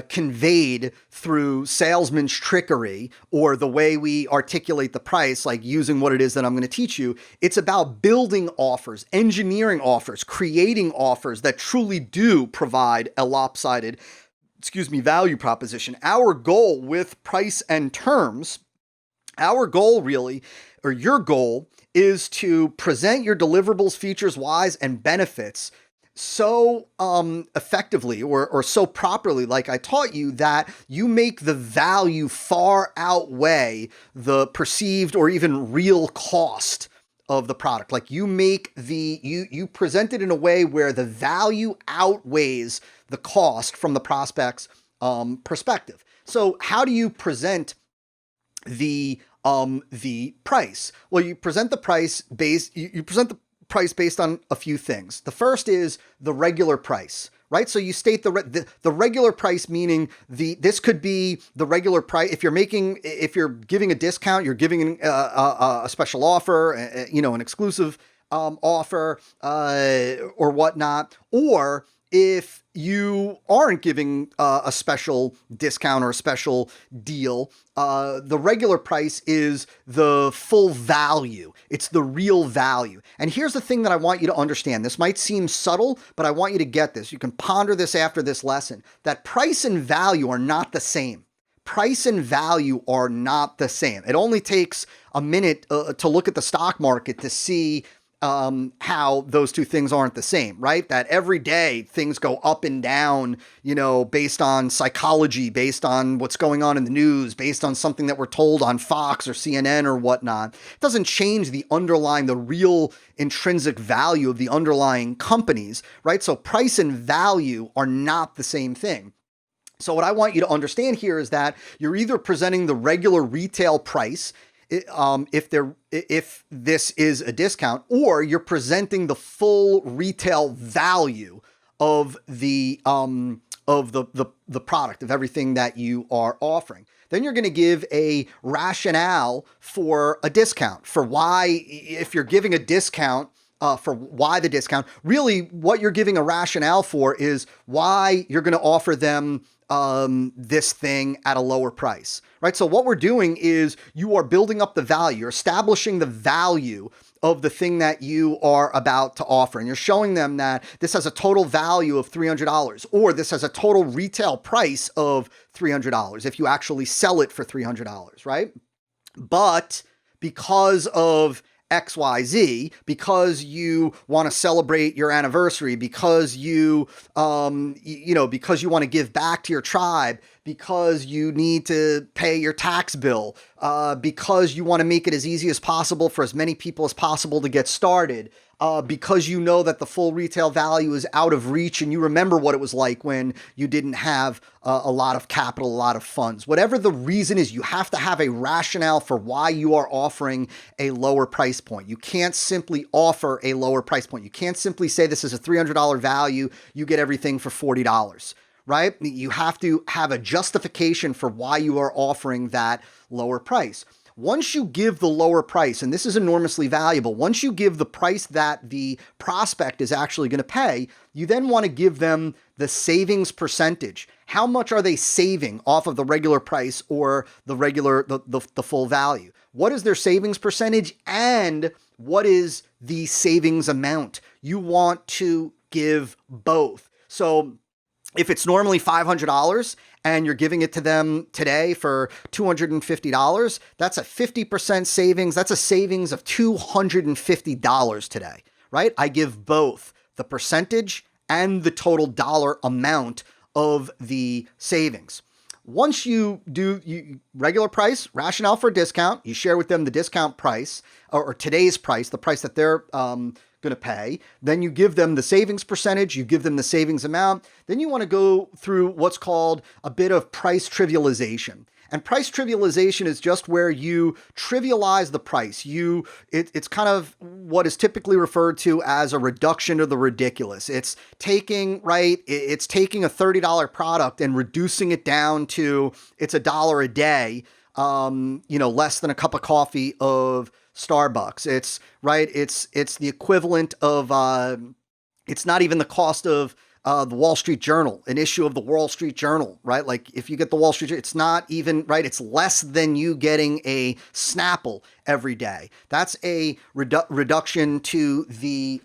conveyed through salesman's trickery or the way we articulate the price, like using what it is that I'm going to teach you. It's about building offers, engineering offers, creating offers that truly do provide a lopsided, value proposition. Our goal with price and terms, our goal really, or your goal, is to present your deliverables, features, whys, and benefits so effectively or so properly, like I taught you, that you make the value far outweigh the perceived or even real cost of the product. Like you make you present it in a way where the value outweighs the cost from the prospect's perspective. So how do you present the price? Well, you present the price based on a few things. The first is the regular price, right? So you state the regular price, meaning this could be the regular price. If you're giving a discount, you're giving a special offer, an exclusive offer or whatnot, or if you aren't giving a special discount or a special deal, the regular price is the full value. It's the real value. And here's the thing that I want you to understand. This might seem subtle, but I want you to get this. You can ponder this after this lesson, that price and value are not the same. Price and value are not the same. It only takes a minute to look at the stock market to see how those two things aren't the same, right? That every day things go up and down, based on psychology, based on what's going on in the news, based on something that we're told on Fox or CNN or whatnot. It doesn't change the real intrinsic value of the underlying companies, right? So price and value are not the same thing. So what I want you to understand here is that you're either presenting the regular retail price, if this is a discount, or you're presenting the full retail value of the product, of everything that you are offering. Then you're going to give a rationale for a discount, for why, if you're giving a discount, for why the discount. Really, what you're giving a rationale for is why you're going to offer them this thing at a lower price, right? So what we're doing is you are building up the value, you're establishing the value of the thing that you are about to offer. And you're showing them that this has a total value of $300, or this has a total retail price of $300 if you actually sell it for $300, right? But because of XYZ, because you want to celebrate your anniversary, because you because you want to give back to your tribe, because you need to pay your tax bill, because you want to make it as easy as possible for as many people as possible to get started, because you know that the full retail value is out of reach and you remember what it was like when you didn't have a lot of capital, a lot of funds. Whatever the reason is, you have to have a rationale for why you are offering a lower price point. You can't simply offer a lower price point. You can't simply say this is a $300 value, you get everything for $40. Right? You have to have a justification for why you are offering that lower price. Once you give the lower price, and this is enormously valuable, once you give the price that the prospect is actually going to pay, you then want to give them the savings percentage. How much are they saving off of the regular price or the full value? What is their savings percentage and what is the savings amount? You want to give both. So if it's normally $500 and you're giving it to them today for $250, that's a 50% savings. That's a savings of $250 today, right? I give both the percentage and the total dollar amount of the savings. Once you do regular price, rationale for a discount, you share with them the discount price or today's price, the price that they're going to pay. Then you give them the savings percentage, you give them the savings amount. Then you want to go through what's called a bit of price trivialization. And price trivialization is just where you trivialize the price. It's kind of what is typically referred to as a reduction of the ridiculous. It's taking a $30 product and reducing it down to it's $1 a day, less than a cup of coffee of Starbucks. It's the equivalent of, it's not even the cost of the Wall Street Journal, an issue of the Wall Street Journal, right? Like if you get the Wall Street, it's not even, right? It's less than you getting a Snapple every day. That's a reduction to the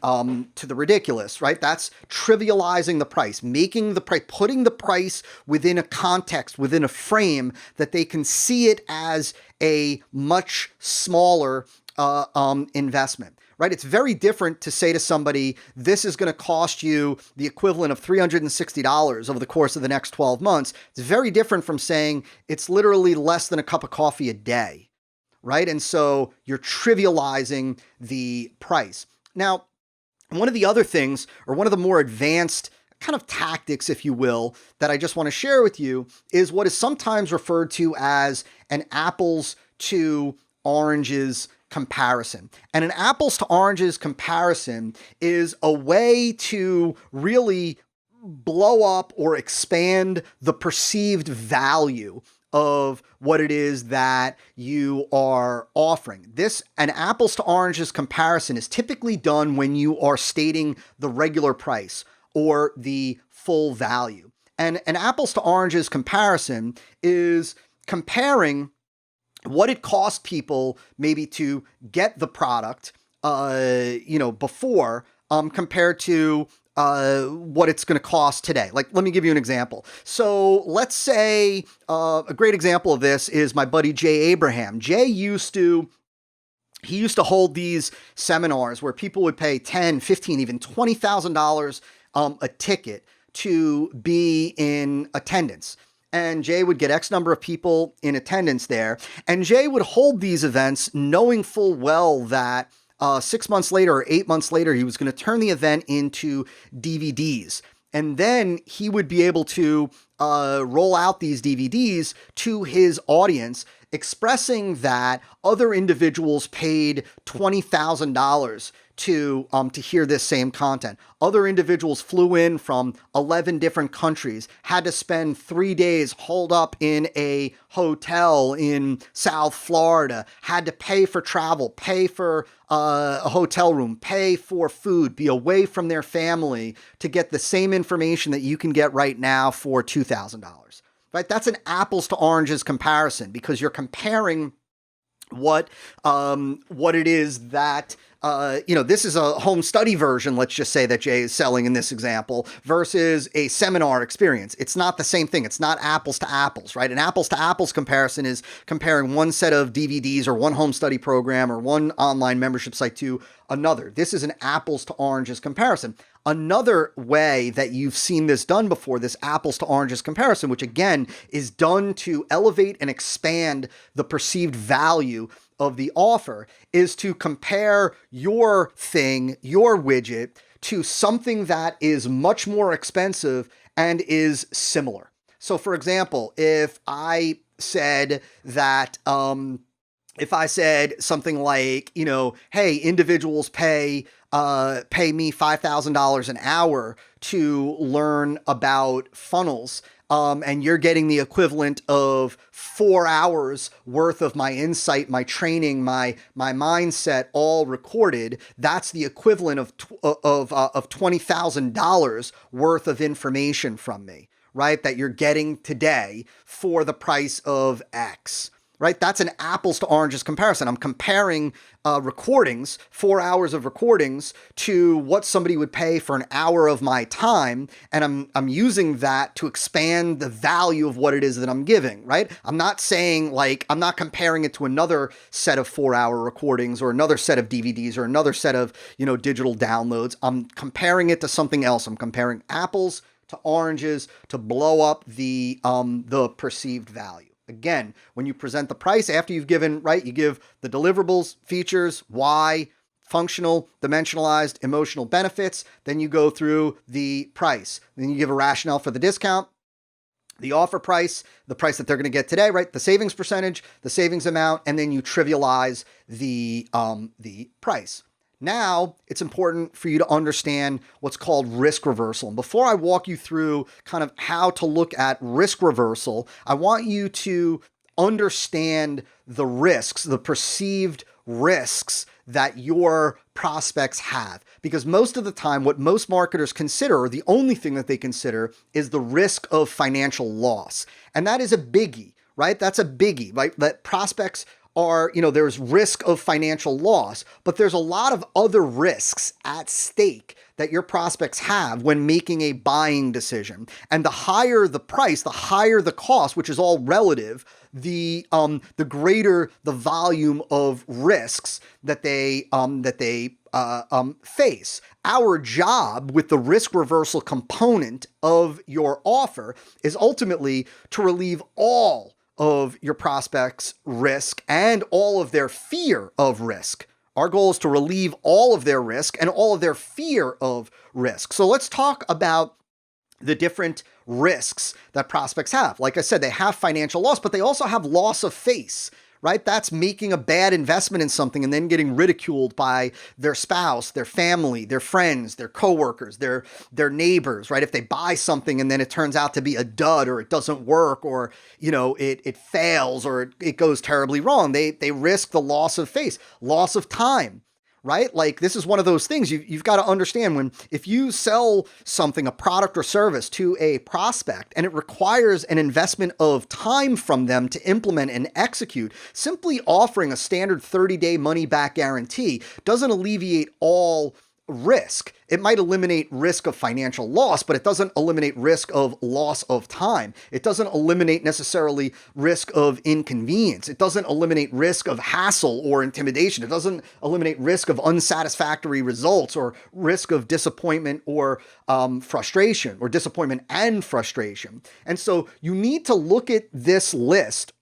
ridiculous, right? That's trivializing the price, making the price, putting the price within a context, within a frame that they can see it as a much smaller investment. Right? It's very different to say to somebody, this is going to cost you the equivalent of $360 over the course of the next 12 months. It's very different from saying it's literally less than a cup of coffee a day, right? And so you're trivializing the price. Now, one of the other things, or one of the more advanced kind of tactics, if you will, that I just want to share with you is what is sometimes referred to as an apples to oranges comparison. And an apples to oranges comparison is a way to really blow up or expand the perceived value of what it is that you are offering. An apples to oranges comparison is typically done when you are stating the regular price or the full value. And an apples to oranges comparison is comparing what it cost people maybe to get the product, before, compared to what it's going to cost today. Like, let me give you an example. So let's say a great example of this is my buddy Jay Abraham. Jay used to he used to hold these seminars where people would pay 10, 15, even $20,000 a ticket to be in attendance. And Jay would get X number of people in attendance there. And Jay would hold these events knowing full well that 6 months later or 8 months later, he was going to turn the event into DVDs. And then he would be able to roll out these DVDs to his audience, expressing that other individuals paid $20,000 to hear this same content. Other individuals flew in from 11 different countries, had to spend 3 days holed up in a hotel in South Florida, had to pay for travel, pay for a hotel room, pay for food, be away from their family to get the same information that you can get right now for $2,000. Right? That's an apples to oranges comparison, because you're comparing what it is that this is a home study version, let's just say, that Jay is selling in this example, versus a seminar experience. It's not the same thing. It's not apples to apples, right? An apples to apples comparison is comparing one set of DVDs or one home study program or one online membership site to another. This is an apples to oranges comparison. Another way that you've seen this done before, this apples to oranges comparison, which again is done to elevate and expand the perceived value of the offer, is to compare your thing, your widget, to something that is much more expensive and is similar. So for example, if I said something like, hey, individuals pay me $5,000 an hour to learn about funnels, and you're getting the equivalent of 4 hours worth of my insight, my training, my mindset, all recorded. That's the equivalent of $20,000 worth of information from me, right? That you're getting today for the price of X. Right? That's an apples to oranges comparison. I'm comparing recordings, 4 hours of recordings, to what somebody would pay for an hour of my time, and I'm using that to expand the value of what it is that I'm giving, right? I'm not saying, I'm not comparing it to another set of 4-hour recordings or another set of DVDs or another set of, digital downloads. I'm comparing it to something else. I'm comparing apples to oranges to blow up the perceived value. Again, when you present the price after you've given, right, you give the deliverables, features, why, functional, dimensionalized, emotional benefits. Then you go through the price. Then you give a rationale for the discount, the offer price, the price that they're going to get today, right? The savings percentage, the savings amount, and then you trivialize the price. Now, it's important for you to understand what's called risk reversal. And before I walk you through kind of how to look at risk reversal, I want you to understand the risks, the perceived risks that your prospects have. Because most of the time, what most marketers consider, or the only thing that they consider, is the risk of financial loss. And that is a biggie, right? That's a biggie, right? That prospects are, there's risk of financial loss, but there's a lot of other risks at stake that your prospects have when making a buying decision. And the higher the price, the higher the cost, which is all relative, the greater the volume of risks that they face. Our job with the risk reversal component of your offer is ultimately to relieve all of your prospects' risk and all of their fear of risk. Our goal is to relieve all of their risk and all of their fear of risk. So let's talk about the different risks that prospects have. Like I said, they have financial loss, but they also have loss of face, right? That's making a bad investment in something and then getting ridiculed by their spouse, their family, their friends, their coworkers, their neighbors, right? If they buy something and then it turns out to be a dud, or it doesn't work, or, it fails, or it goes terribly wrong, they risk the loss of face, loss of time. Right? Like, this is one of those things you've got to understand. If you sell something, a product or service, to a prospect, and it requires an investment of time from them to implement and execute, simply offering a standard 30-day money-back guarantee doesn't alleviate all risk. It might eliminate risk of financial loss, but it doesn't eliminate risk of loss of time. It doesn't eliminate necessarily risk of inconvenience. It doesn't eliminate risk of hassle or intimidation. It doesn't eliminate risk of unsatisfactory results or risk of disappointment or frustration, or disappointment and frustration. And so you need to look at this list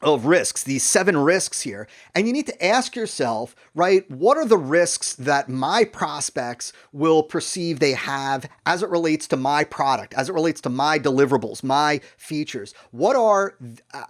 of risks, these 7 risks here, and you need to ask yourself, right, what are the risks that my prospects will perceive they have as it relates to my product, as it relates to my deliverables, my features? What are,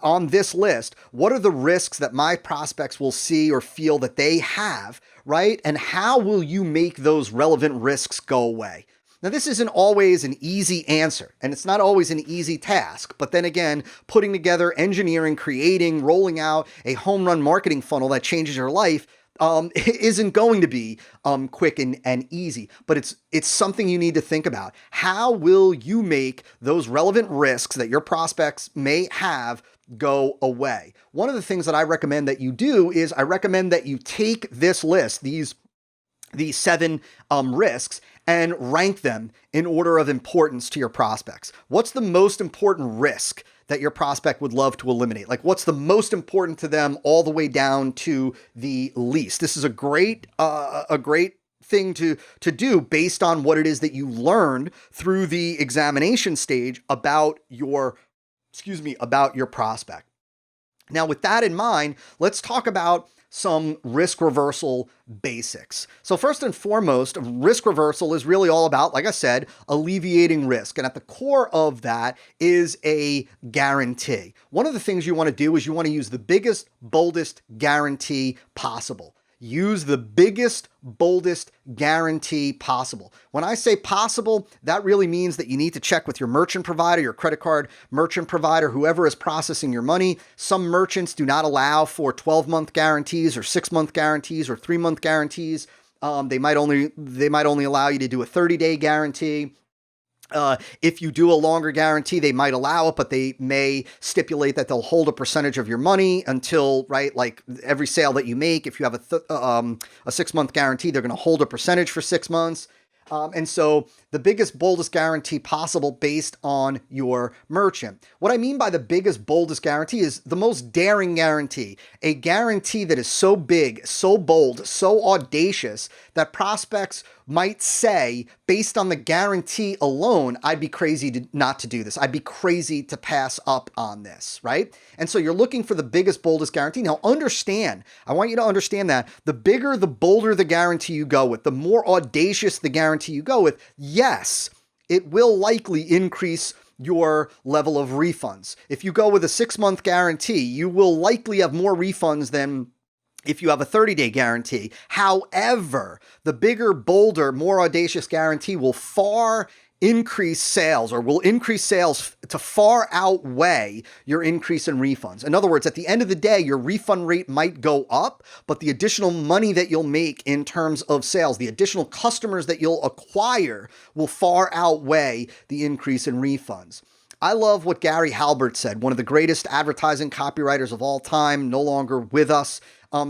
on this list, what are the risks that my prospects will see or feel that they have, right? And how will you make those relevant risks go away? Now, this isn't always an easy answer, and it's not always an easy task. But then again, putting together, engineering, creating, rolling out a home run marketing funnel that changes your life isn't going to be quick and easy. But it's something you need to think about. How will you make those relevant risks that your prospects may have go away? One of the things that I recommend that you do is I recommend that you take this list, these 7 risks, and rank them in order of importance to your prospects. What's the most important risk that your prospect would love to eliminate? Like, what's the most important to them all the way down to the least? This is a great thing to do based on what it is that you learned through the examination stage about your prospect. Now, with that in mind, let's talk about some risk reversal basics. So first and foremost, risk reversal is really all about, like I said, alleviating risk. And at the core of that is a guarantee. One of the things you want to do is you want to use the biggest, boldest guarantee possible. Use the biggest, boldest guarantee possible. When I say possible, that really means that you need to check with your merchant provider, your credit card merchant provider, whoever is processing your money. Some merchants do not allow for 12-month guarantees or 6-month guarantees or 3-month guarantees. They might only allow you to do a 30-day guarantee. If you do a longer guarantee, they might allow it, but they may stipulate that they'll hold a percentage of your money until, right, like every sale that you make. If you have a 6-month guarantee, they're going to hold a percentage for 6 months. And so the biggest, boldest guarantee possible based on your merchant. What I mean by the biggest, boldest guarantee is the most daring guarantee. A guarantee that is so big, so bold, so audacious that prospects might say, based on the guarantee alone, I'd be crazy not to do this. I'd be crazy to pass up on this, right? And so you're looking for the biggest, boldest guarantee. Now understand, I want you to understand that the bigger, the bolder the guarantee you go with, the more audacious the guarantee you go with, yes, it will likely increase your level of refunds. If you go with a 6-month guarantee, you will likely have more refunds than if you have a 30-day guarantee. However, the bigger, bolder, more audacious guarantee will far increase sales, or will increase sales to far outweigh your increase in refunds. In other words, at the end of the day, your refund rate might go up, but the additional money that you'll make in terms of sales, the additional customers that you'll acquire will far outweigh the increase in refunds. I love what Gary Halbert said, one of the greatest advertising copywriters of all time, no longer with us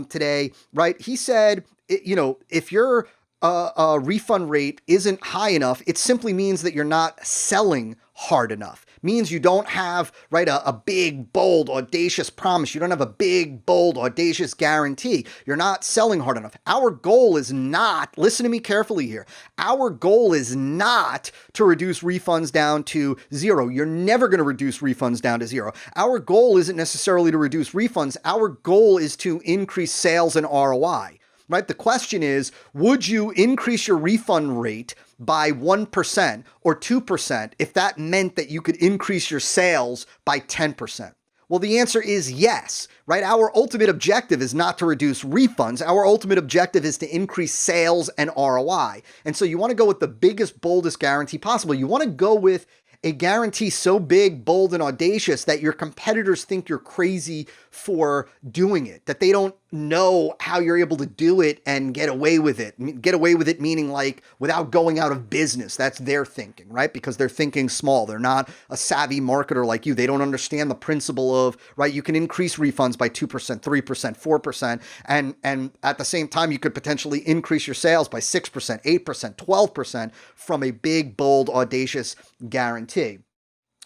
today, right? He said, if your refund rate isn't high enough, it simply means that you're not selling hard enough. Means you don't have, right, a big, bold, audacious promise. You don't have a big, bold, audacious guarantee. You're not selling hard enough. Our goal is not, listen to me carefully here, our goal is not to reduce refunds down to 0. You're never going to reduce refunds down to 0. Our goal isn't necessarily to reduce refunds. Our goal is to increase sales and ROI. Right? The question is, would you increase your refund rate by 1% or 2% if that meant that you could increase your sales by 10%? Well, the answer is yes, right? Our ultimate objective is not to reduce refunds. Our ultimate objective is to increase sales and ROI. And so you want to go with the biggest, boldest guarantee possible. You want to go with a guarantee so big, bold, and audacious that your competitors think you're crazy for doing it, that they don't know how you're able to do it and get away with it. Get away with it meaning like without going out of business. That's their thinking, right? Because they're thinking small. They're not a savvy marketer like you. They don't understand the principle of, right, you can increase refunds by 2%, 3%, 4%, and at the same time, you could potentially increase your sales by 6%, 8%, 12% from a big, bold, audacious guarantee.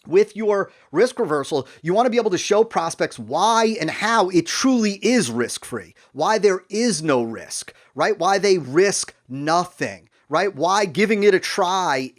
With your risk reversal, you want to be able to show prospects why and how it truly is risk-free, why there is no risk, right? Why they risk nothing, right? Why giving it a try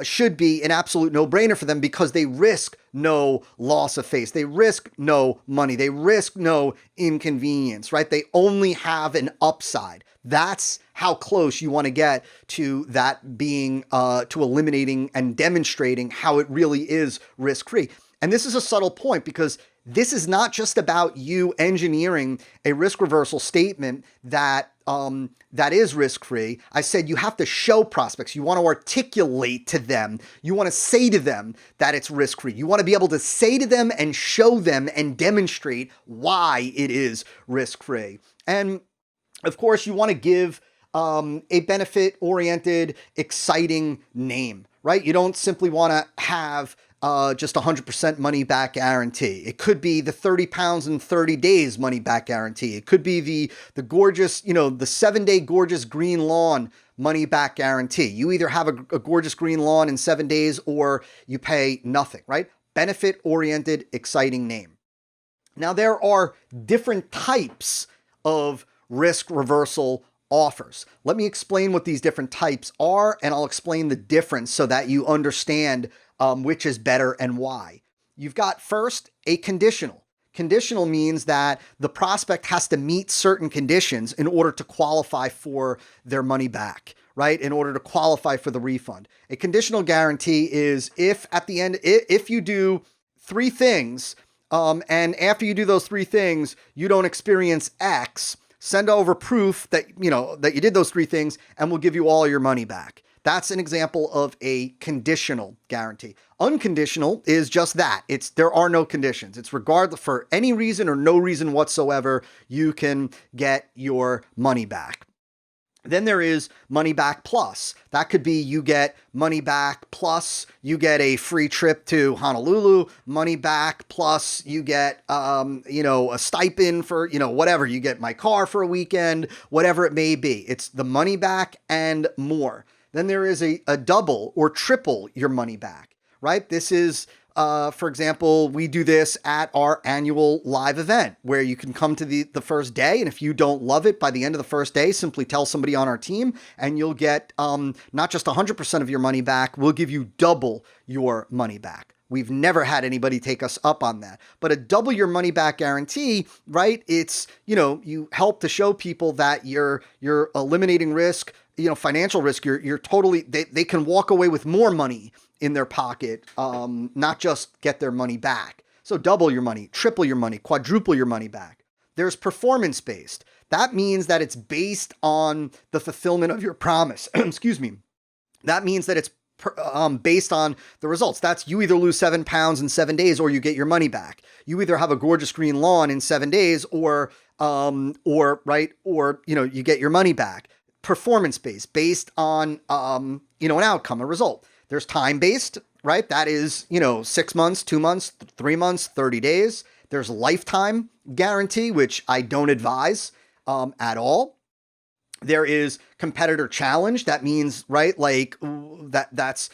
should be an absolute no-brainer for them because they risk no loss of face. They risk no money. They risk no inconvenience, right? They only have an upside. That's how close you want to get to that being, to eliminating and demonstrating how it really is risk-free. And this is a subtle point because this is not just about you engineering a risk reversal statement that is risk-free. I said you have to show prospects. You want to articulate to them. You want to say to them that it's risk-free. You want to be able to say to them and show them and demonstrate why it is risk-free. And of course, you want to give a benefit-oriented, exciting name, right? You don't simply want to have just 100% money back guarantee. It could be the 30 pounds in 30 days money back guarantee. It could be the gorgeous, the 7-day gorgeous green lawn money back guarantee. You either have a gorgeous green lawn in 7 days or you pay nothing, right? Benefit-oriented, exciting name. Now, there are different types of risk reversal offers. Let me explain what these different types are, and I'll explain the difference so that you understand which is better and why. You've got first a conditional. Conditional means that the prospect has to meet certain conditions in order to qualify for their money back, right? In order to qualify for the refund. A conditional guarantee is if at the end, if you do 3 things, and after you do those 3 things, you don't experience X, send over proof that, that you did those 3 things and we'll give you all your money back. That's an example of a conditional guarantee. Unconditional is just that. There are no conditions. It's regardless for any reason or no reason whatsoever, you can get your money back. Then there is money back plus. That could be you get money back plus you get a free trip to Honolulu, money back plus you get, a stipend for, whatever. You get my car for a weekend, whatever it may be. It's the money back and more. Then there is a double or triple your money back, right? This is, for example, we do this at our annual live event where you can come to the first day. And if you don't love it by the end of the first day, simply tell somebody on our team and you'll get not just 100% of your money back, we'll give you double your money back. We've never had anybody take us up on that. But a double your money back guarantee, right? It's, you help to show people that you're eliminating risk, financial risk. You're totally, they can walk away with more money in their pocket, not just get their money back. So double your money, triple your money, quadruple your money back. There's performance-based. That means that it's based on the fulfillment of your promise. Excuse me. That means that it's based on the results. That's you either lose 7 pounds in 7 days or you get your money back. You either have a gorgeous green lawn in 7 days or you get your money back. Performance-based, based on, an outcome, a result. There's time-based, right? That is, 6 months, 2 months, 3 months, 30 days. There's lifetime guarantee, which I don't advise at all. There is competitor challenge. That means, right, like that's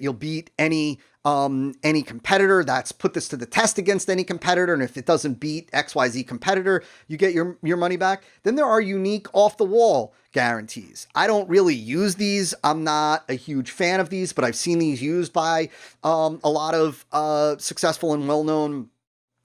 you'll beat any competitor. That's put this to the test against any competitor. And if it doesn't beat XYZ competitor, you get your money back. Then there are unique off-the-wall guarantees. I don't really use these. I'm not a huge fan of these, but I've seen these used by a lot of successful and well-known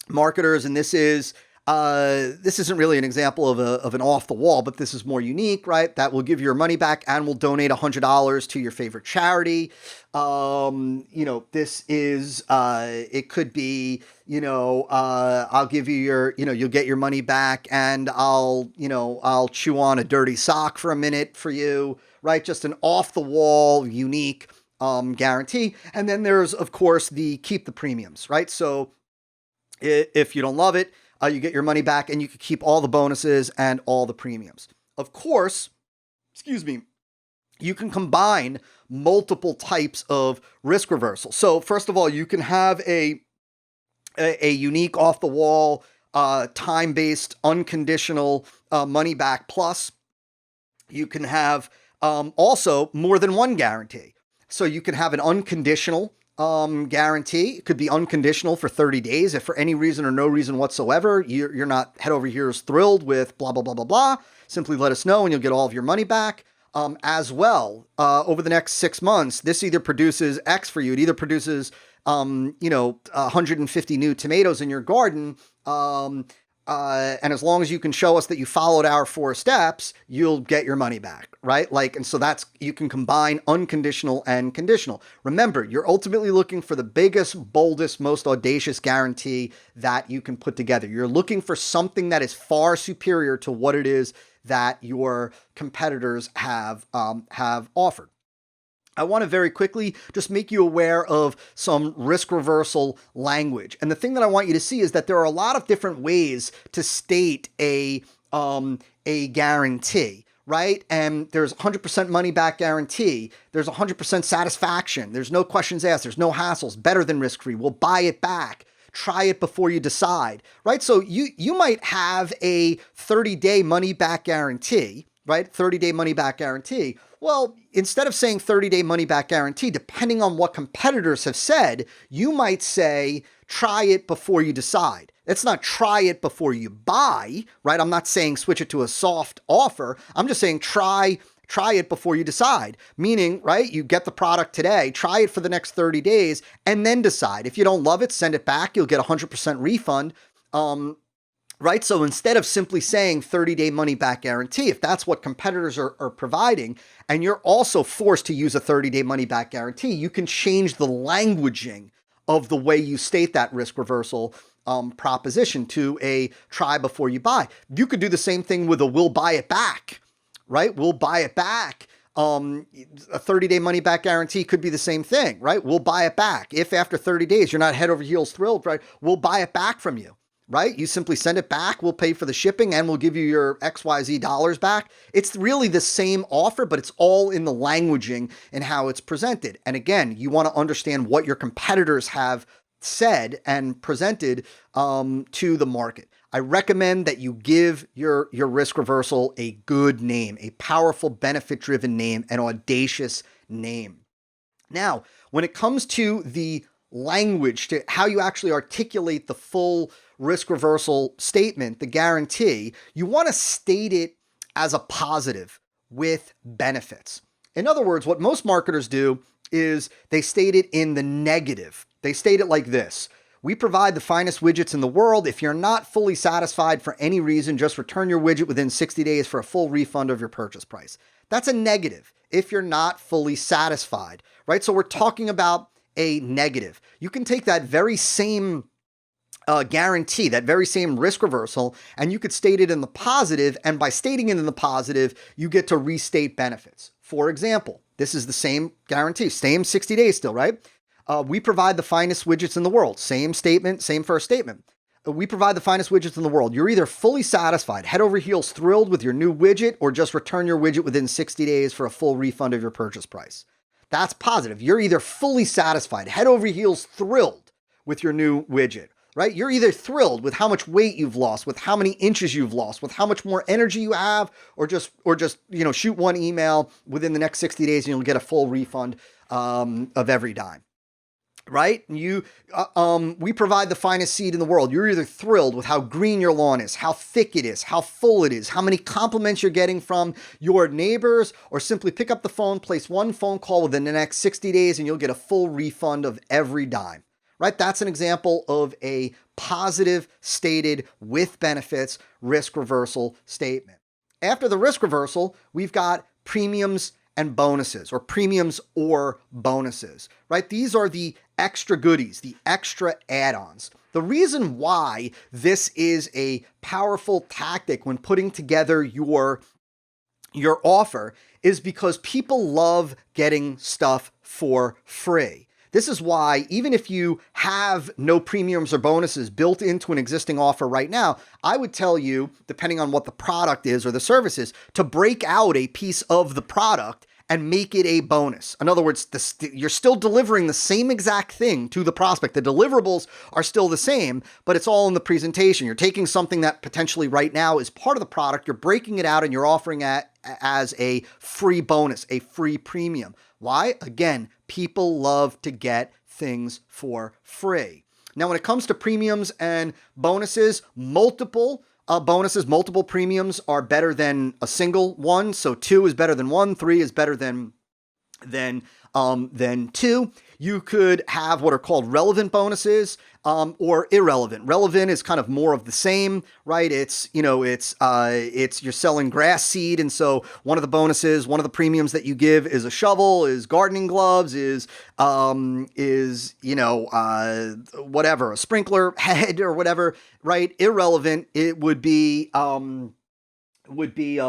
marketers. And this isn't really an example of an off the wall, but this is more unique, right? That will give your money back and will donate $100 to your favorite charity. This is, it could be, I'll give you you'll get your money back and I'll chew on a dirty sock for a minute for you, right? Just an off the wall, unique guarantee. And then there's, of course, the keep the premiums, right? So if you don't love it, you get your money back and you can keep all the bonuses and all the premiums. Of course, you can combine multiple types of risk reversal. So first of all, you can have a unique off-the-wall, time-based, unconditional money back plus. You can have also more than one guarantee. So you can have an unconditional guarantee. It could be unconditional for 30 days. If for any reason or no reason whatsoever, you're not head over heels thrilled with blah, blah, blah, blah, blah, simply let us know and you'll get all of your money back. As well, over the next 6 months, this either produces X for you. It either produces, 150 new tomatoes in your garden. And as long as you can show us that you followed our 4 steps, you'll get your money back, right? And so you can combine unconditional and conditional. Remember, you're ultimately looking for the biggest, boldest, most audacious guarantee that you can put together. You're looking for something that is far superior to what it is that your competitors have offered. I want to very quickly just make you aware of some risk reversal language. And the thing that I want you to see is that there are a lot of different ways to state a guarantee, right? And there's 100% money back guarantee. There's 100% satisfaction. There's no questions asked. There's no hassles. Better than risk-free. We'll buy it back. Try it before you decide, right? So you might have a 30-day money back guarantee, right? 30-day money back guarantee. Well, instead of saying 30-day money back guarantee, depending on what competitors have said, you might say, try it before you decide. It's not try it before you buy, right? I'm not saying switch it to a soft offer. I'm just saying try it before you decide, meaning, right, you get the product today, try it for the next 30 days, and then decide. If you don't love it, send it back. You'll get a 100% refund, right? So instead of simply saying 30-day money back guarantee, if that's what competitors are providing, and you're also forced to use a 30-day money back guarantee, you can change the languaging of the way you state that risk reversal proposition to a try before you buy. You could do the same thing with a we'll buy it back, right? We'll buy it back. A 30-day money back guarantee could be the same thing, right? We'll buy it back. If after 30 days you're not head over heels thrilled, right? We'll buy it back from you, right? You simply send it back. We'll pay for the shipping and we'll give you your XYZ dollars back. It's really the same offer, but it's all in the languaging and how it's presented. And again, you want to understand what your competitors have said and presented to the market. I recommend that you give your risk reversal a good name, a powerful, benefit-driven name, an audacious name. Now, when it comes to the language, to how you actually articulate the full risk reversal statement, the guarantee, you want to state it as a positive with benefits. In other words, what most marketers do is they state it in the negative. They state it like this: we provide the finest widgets in the world. If you're not fully satisfied for any reason, just return your widget within 60 days for a full refund of your purchase price. That's a negative if you're not fully satisfied, right? So we're talking about a negative. You can take that very same guarantee, that very same risk reversal, and you could state it in the positive. And by stating it in the positive, you get to restate benefits. For example, this is the same guarantee, same 60 days still, right? We provide the finest widgets in the world. Same statement, same first statement. We provide the finest widgets in the world. You're either fully satisfied, head over heels thrilled with your new widget, or just return your widget within 60 days for a full refund of your purchase price. That's positive. You're either fully satisfied, head over heels thrilled with your new widget, right? You're either thrilled with how much weight you've lost, with how many inches you've lost, with how much more energy you have, or just shoot one email within the next 60 days and you'll get a full refund of every dime. Right? We provide the finest seed in the world. You're either thrilled with how green your lawn is, how thick it is, how full it is, how many compliments you're getting from your neighbors, or simply pick up the phone, place one phone call within the next 60 days, and you'll get a full refund of every dime. Right? That's an example of a positive stated with benefits risk reversal statement. After the risk reversal, we've got premiums and bonuses, or premiums or bonuses, right? These are the extra goodies, the extra add-ons. The reason why this is a powerful tactic when putting together your your offer is because people love getting stuff for free. This is why, even if you have no premiums or bonuses built into an existing offer right now, I would tell you, depending on what the product is or the service is, to break out a piece of the product and make it a bonus. In other words, you're still delivering the same exact thing to the prospect. The deliverables are still the same, but it's all in the presentation. You're taking something that potentially right now is part of the product, you're breaking it out, and you're offering it as a free bonus, a free premium. Why? Again, people love to get things for free. Now, when it comes to premiums and bonuses, multiple premiums are better than a single one. So 2 is better than 1, 3 is better than 2. You could have what are called relevant bonuses or irrelevant. Relevant is kind of more of the same, right? It's you're selling grass seed, and so one of the bonuses, one of the premiums that you give is a shovel, is gardening gloves, is whatever, a sprinkler head or whatever, right? Irrelevant, it would be a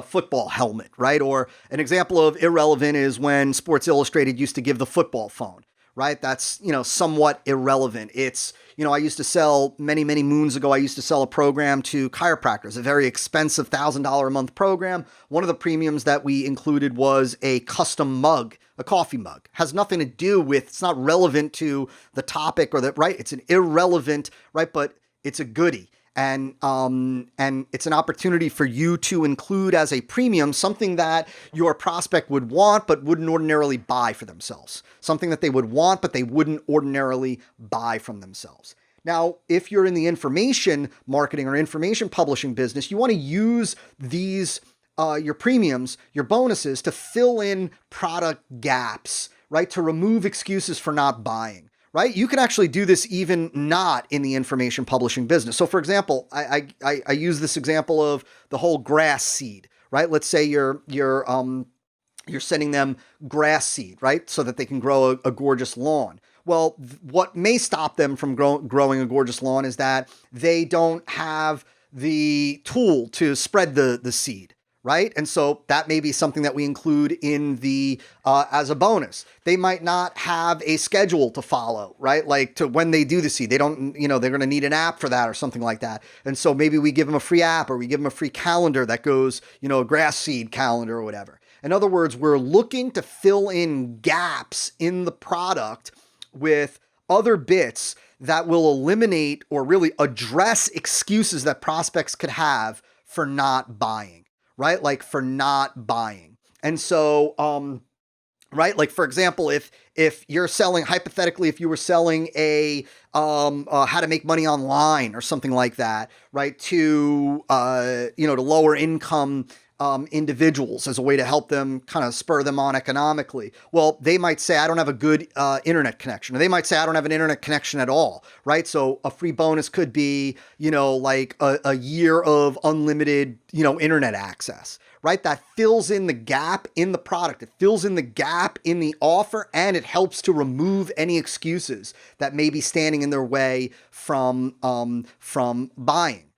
football helmet, right? Or an example of irrelevant is when Sports Illustrated used to give the football phone, right? That's, somewhat irrelevant. It's, I used to sell many, many moons ago, I used to sell a program to chiropractors, a very expensive $1,000 a month program. One of the premiums that we included was a custom mug, a coffee mug. Has nothing to do with, it's not relevant to the topic or right? It's an irrelevant, right? But it's a goodie. And it's an opportunity for you to include as a premium something that your prospect would want but wouldn't ordinarily buy for themselves. Something that they would want but they wouldn't ordinarily buy from themselves. Now, if you're in the information marketing or information publishing business, you want to use these your premiums, your bonuses to fill in product gaps, right? To remove excuses for not buying. Right? You can actually do this even not in the information publishing business. So for example, I use this example of the whole grass seed, right? Let's say you're sending them grass seed, right? So that they can grow a gorgeous lawn. Well, what may stop them from growing a gorgeous lawn is that they don't have the tool to spread the seed. Right? And so that may be something that we include in the as a bonus. They might not have a schedule to follow, right? Like to when they do the seed, they don't, they're going to need an app for that or something like that. And so maybe we give them a free app or we give them a free calendar that goes, a grass seed calendar or whatever. In other words, we're looking to fill in gaps in the product with other bits that will eliminate or really address excuses that prospects could have for not buying. Right? Like for not buying. And so, right? Like for example, if you're selling, hypothetically, if you were selling a how to make money online or something like that, right? To lower income individuals as a way to help them kind of spur them on economically. Well, they might say, I don't have a good internet connection. Or they might say, I don't have an internet connection at all, right? So a free bonus could be, like a year of unlimited, internet access, right? That fills in the gap in the product. It fills in the gap in the offer, and it helps to remove any excuses that may be standing in their way from buying.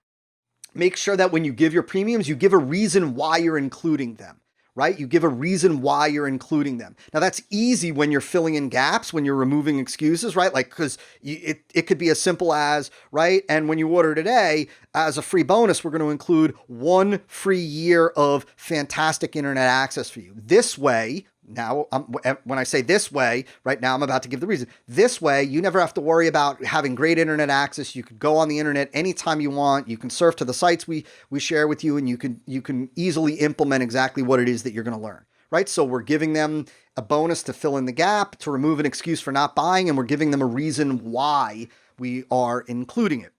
Make sure that when you give your premiums, you give a reason why you're including them, right? You give a reason why you're including them. Now that's easy when you're filling in gaps, when you're removing excuses, right? Like, because it could be as simple as, right? And when you order today, as a free bonus, we're going to include 1 free year of fantastic internet access for you. This way, now, when I say this way, right now I'm about to give the reason. This way, you never have to worry about having great internet access. You could go on the internet anytime you want. You can surf to the sites we share with you, and you can easily implement exactly what it is that you're going to learn, right? So we're giving them a bonus to fill in the gap, to remove an excuse for not buying, and we're giving them a reason why we are including it.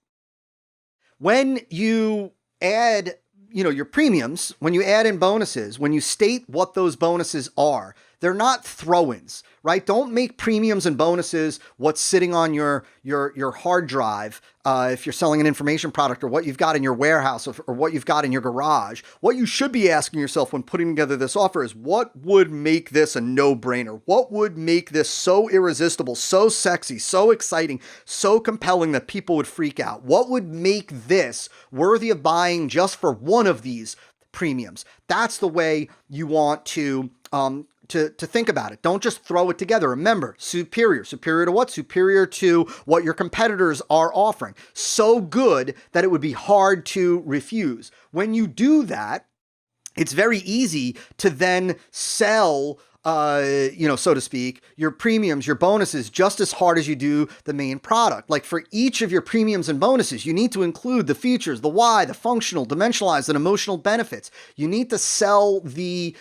When you add your premiums, when you add in bonuses, when you state what those bonuses are, they're not throw-ins, right? Don't make premiums and bonuses what's sitting on your hard drive if you're selling an information product, or what you've got in your warehouse, or what you've got in your garage. What you should be asking yourself when putting together this offer is, what would make this a no-brainer? What would make this so irresistible, so sexy, so exciting, so compelling that people would freak out? What would make this worthy of buying just for one of these premiums. That's the way you want to think about it. Don't just throw it together. Remember, superior. Superior to what? Superior to what your competitors are offering. So good that it would be hard to refuse. When you do that, it's very easy to then sell, so to speak, your premiums, your bonuses just as hard as you do the main product. Like for each of your premiums and bonuses, you need to include the features, the why, the functional, dimensionalized, and emotional benefits. You need to sell the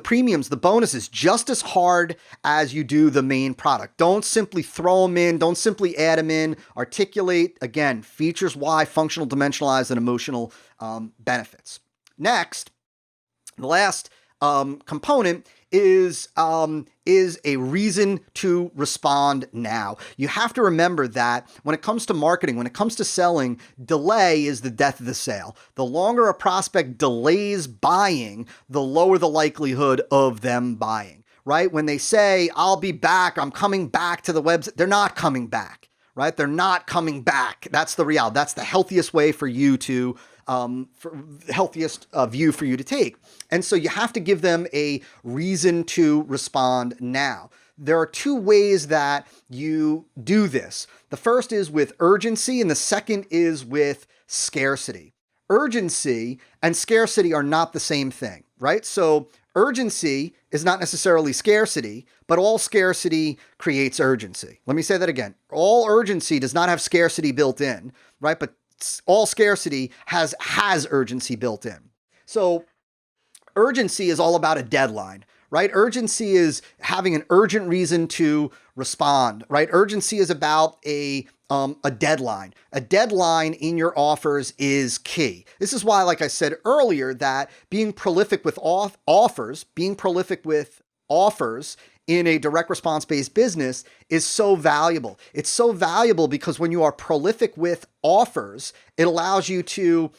premiums, the bonuses, just as hard as you do the main product. Don't simply throw them in. Don't simply add them in. Articulate, again, features, why, functional, dimensionalized, and emotional benefits. Next, the last component is a reason to respond now. You have to remember that when it comes to marketing, when it comes to selling, delay is the death of the sale. The longer a prospect delays buying, the lower the likelihood of them buying, right? When they say, I'll be back, I'm coming back to the website, they're not coming back, right? They're not coming back. That's the reality. That's the healthiest way for you to healthiest view for you to take. And so you have to give them a reason to respond now. There are two ways that you do this. The first is with urgency, and the second is with scarcity. Urgency and scarcity are not the same thing, right? So urgency is not necessarily scarcity, but all scarcity creates urgency. Let me say that again. All urgency does not have scarcity built in, right? But all scarcity has urgency built in. So urgency is all about a deadline, right? Urgency is having an urgent reason to respond, right? Urgency is about a deadline. A deadline in your offers is key. This is why, like I said earlier, that being prolific with offers in a direct response-based business is so valuable. It's so valuable because when you are prolific with offers, it allows you to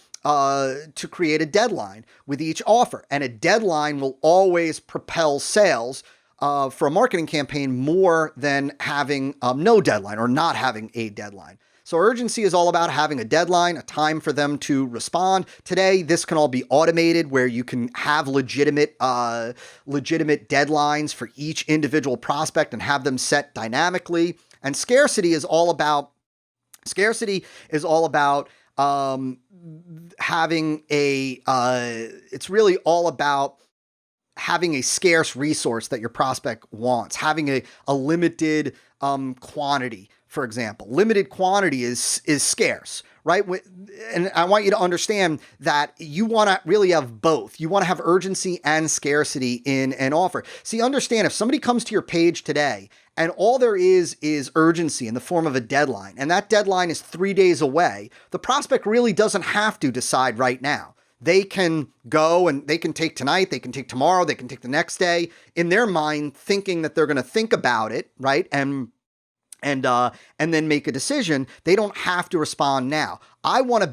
create a deadline with each offer. And a deadline will always propel sales for a marketing campaign more than having no deadline or not having a deadline. So urgency is all about having a deadline, a time for them to respond. Today, this can all be automated where you can have legitimate deadlines for each individual prospect and have them set dynamically. And scarcity is all about having it's really all about having a scarce resource that your prospect wants, having a limited quantity. For example, limited quantity is scarce, right? And I want you to understand that you want to really have both. You want to have urgency and scarcity in an offer. See, understand if somebody comes to your page today and all there is urgency in the form of a deadline, and that deadline is 3 days away, the prospect really doesn't have to decide right now. They can go and they can take tonight, they can take tomorrow, they can take the next day in their mind, thinking that they're going to think about it, right? And then make a decision. They don't have to respond now. I want you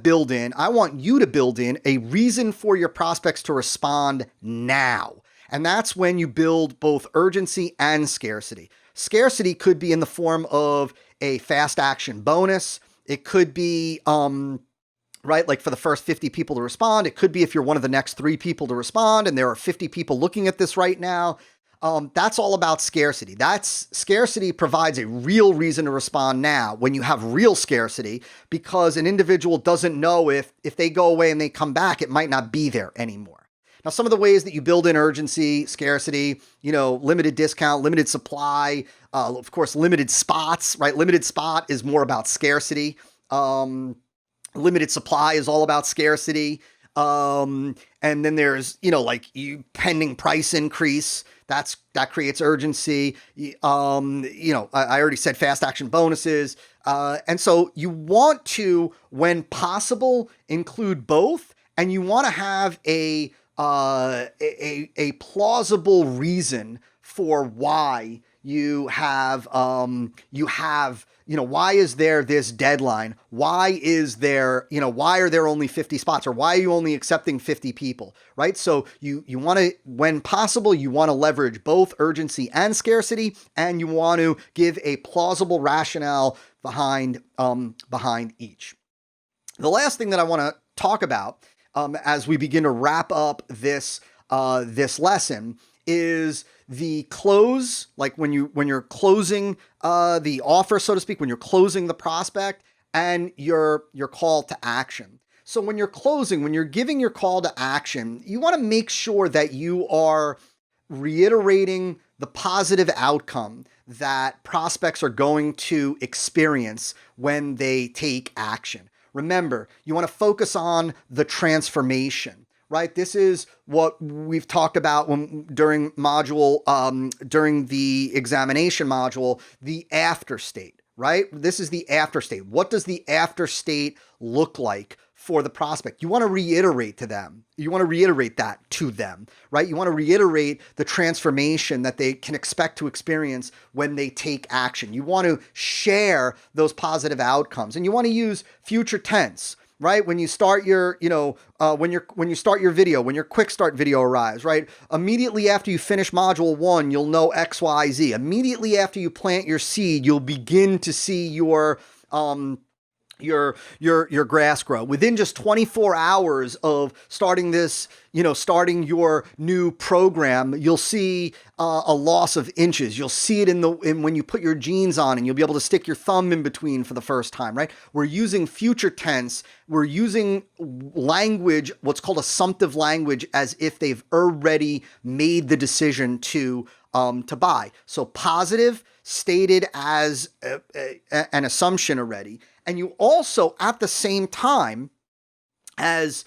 to build in a reason for your prospects to respond now. And that's when you build both urgency and scarcity. Scarcity could be in the form of a fast action bonus. It could be, right, like for the first 50 people to respond. It could be if you're one of the next 3 people to respond and there are 50 people looking at this right now. That's all about scarcity. Scarcity provides a real reason to respond now when you have real scarcity, because an individual doesn't know if they go away and they come back, it might not be there anymore. Now, some of the ways that you build in urgency, scarcity, limited discount, limited supply, of course, limited spots, right? Limited spot is more about scarcity. Limited supply is all about scarcity. And then there's, pending price increase. That creates urgency. I already said fast action bonuses. And so you want to, when possible, include both, and you want to have a plausible reason for why why is there this deadline? Why are there only 50 spots? Or why are you only accepting 50 people, right? So you want to, when possible, you want to leverage both urgency and scarcity, and you want to give a plausible rationale behind each. The last thing that I want to talk about as we begin to wrap up this lesson is the close, like when you're closing the offer, so to speak, when you're closing the prospect, and your call to action. So when you're closing, when you're giving your call to action, you want to make sure that you are reiterating the positive outcome that prospects are going to experience when they take action. Remember, you want to focus on the transformation, right? This is what we've talked about during the examination module, the after state, right? This is the after state. What does the after state look like for the prospect? You want to reiterate to them. You want to reiterate that to them, right? You want to reiterate the transformation that they can expect to experience when they take action. You want to share those positive outcomes, and you want to use future tense, right? When you start your, when you start your video, when your quick start video arrives, right? Immediately after you finish module 1, you'll know X, Y, Z. Immediately after you plant your seed, you'll begin to see your grass grow. Within just 24 hours of starting this, starting your new program, you'll see a loss of inches. You'll see it in when you put your jeans on, and you'll be able to stick your thumb in between for the first time, right? We're using future tense. We're using language, what's called assumptive language, as if they've already made the decision to buy. So positive, stated as an assumption already. And you also, at the same time, as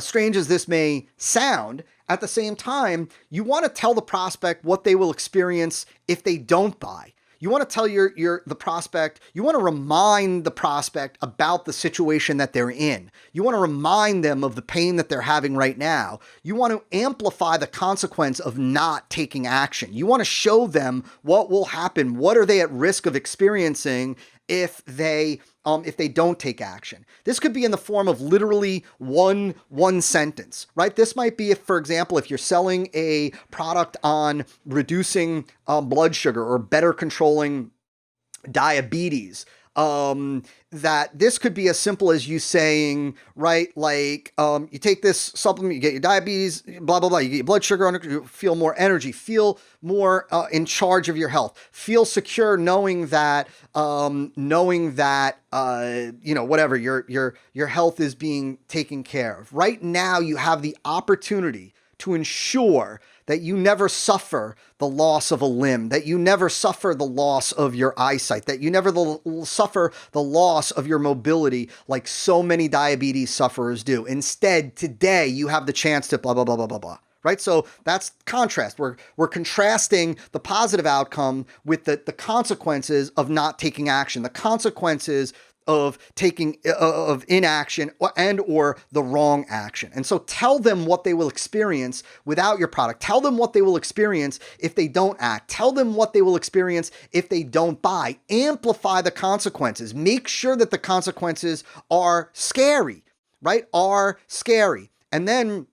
strange as this may sound, at the same time, you want to tell the prospect what they will experience if they don't buy. You want to tell the prospect, you want to remind the prospect about the situation that they're in. You want to remind them of the pain that they're having right now. You want to amplify the consequence of not taking action. You want to show them what will happen. What are they at risk of experiencing if they don't take action? This could be in the form of literally one sentence, right? This might be if, for example, if you're selling a product on reducing blood sugar or better controlling diabetes, that this could be as simple as you saying, right, like, you take this supplement, you get your diabetes, blah, blah, blah, you get your blood sugar under, you feel more energy, feel more in charge of your health, feel secure knowing that, whatever, your health is being taken care of. Right now, you have the opportunity to ensure that you never suffer the loss of a limb, that you never suffer the loss of your eyesight, that you never suffer the loss of your mobility like so many diabetes sufferers do. Instead, today, you have the chance to blah, blah, blah, blah, blah, blah. Right? So that's contrast. We're contrasting the positive outcome with the consequences of not taking action, the consequences of inaction or the wrong action. And so tell them what they will experience without your product. Tell them what they will experience if they don't act. Tell them what they will experience if they don't buy. Amplify the consequences. Make sure that the consequences are scary, right? Are scary. And then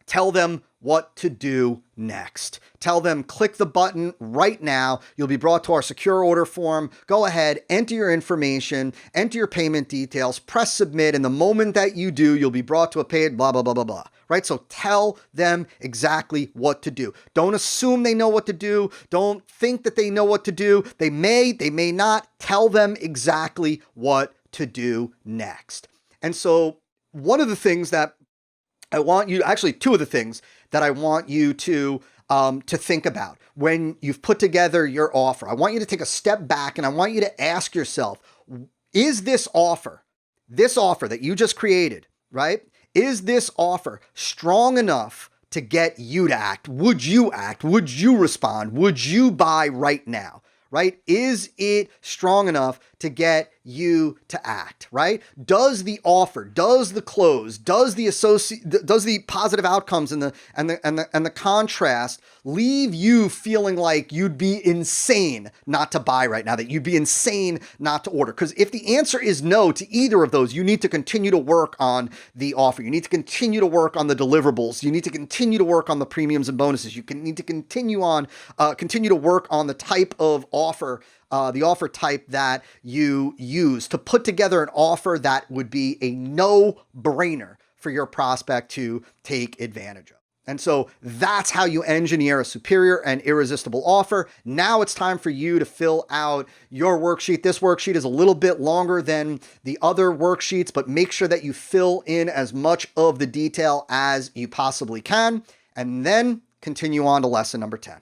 tell them what to do next. Tell them, click the button right now. You'll be brought to our secure order form. Go ahead, enter your information, enter your payment details, press submit. And the moment that you do, you'll be brought to a paid blah, blah, blah, blah, blah. Right? So tell them exactly what to do. Don't assume they know what to do. Don't think that they know what to do. They may not. Tell them exactly what to do next. And so one of the things that I want you, actually two of the things that I want you to think about when you've put together your offer. I want you to take a step back and I want you to ask yourself, is this offer that you just created, right? Is this offer strong enough to get you to act? Would you act? Would you respond? Would you buy right now? Right? Is it strong enough to get you to act, right? Does the offer, does the close, does the positive outcomes and the contrast leave you feeling like you'd be insane not to buy right now, that you'd be insane not to order? Because if the answer is no to either of those, you need to continue to work on the offer. You need to continue to work on the deliverables. You need to continue to work on the premiums and bonuses. You need to continue to work on the type of offer, the offer type that you use to put together an offer that would be a no-brainer for your prospect to take advantage of. And so that's how you engineer a superior and irresistible offer. Now it's time for you to fill out your worksheet. This worksheet is a little bit longer than the other worksheets, but make sure that you fill in as much of the detail as you possibly can, and then continue on to lesson number 10.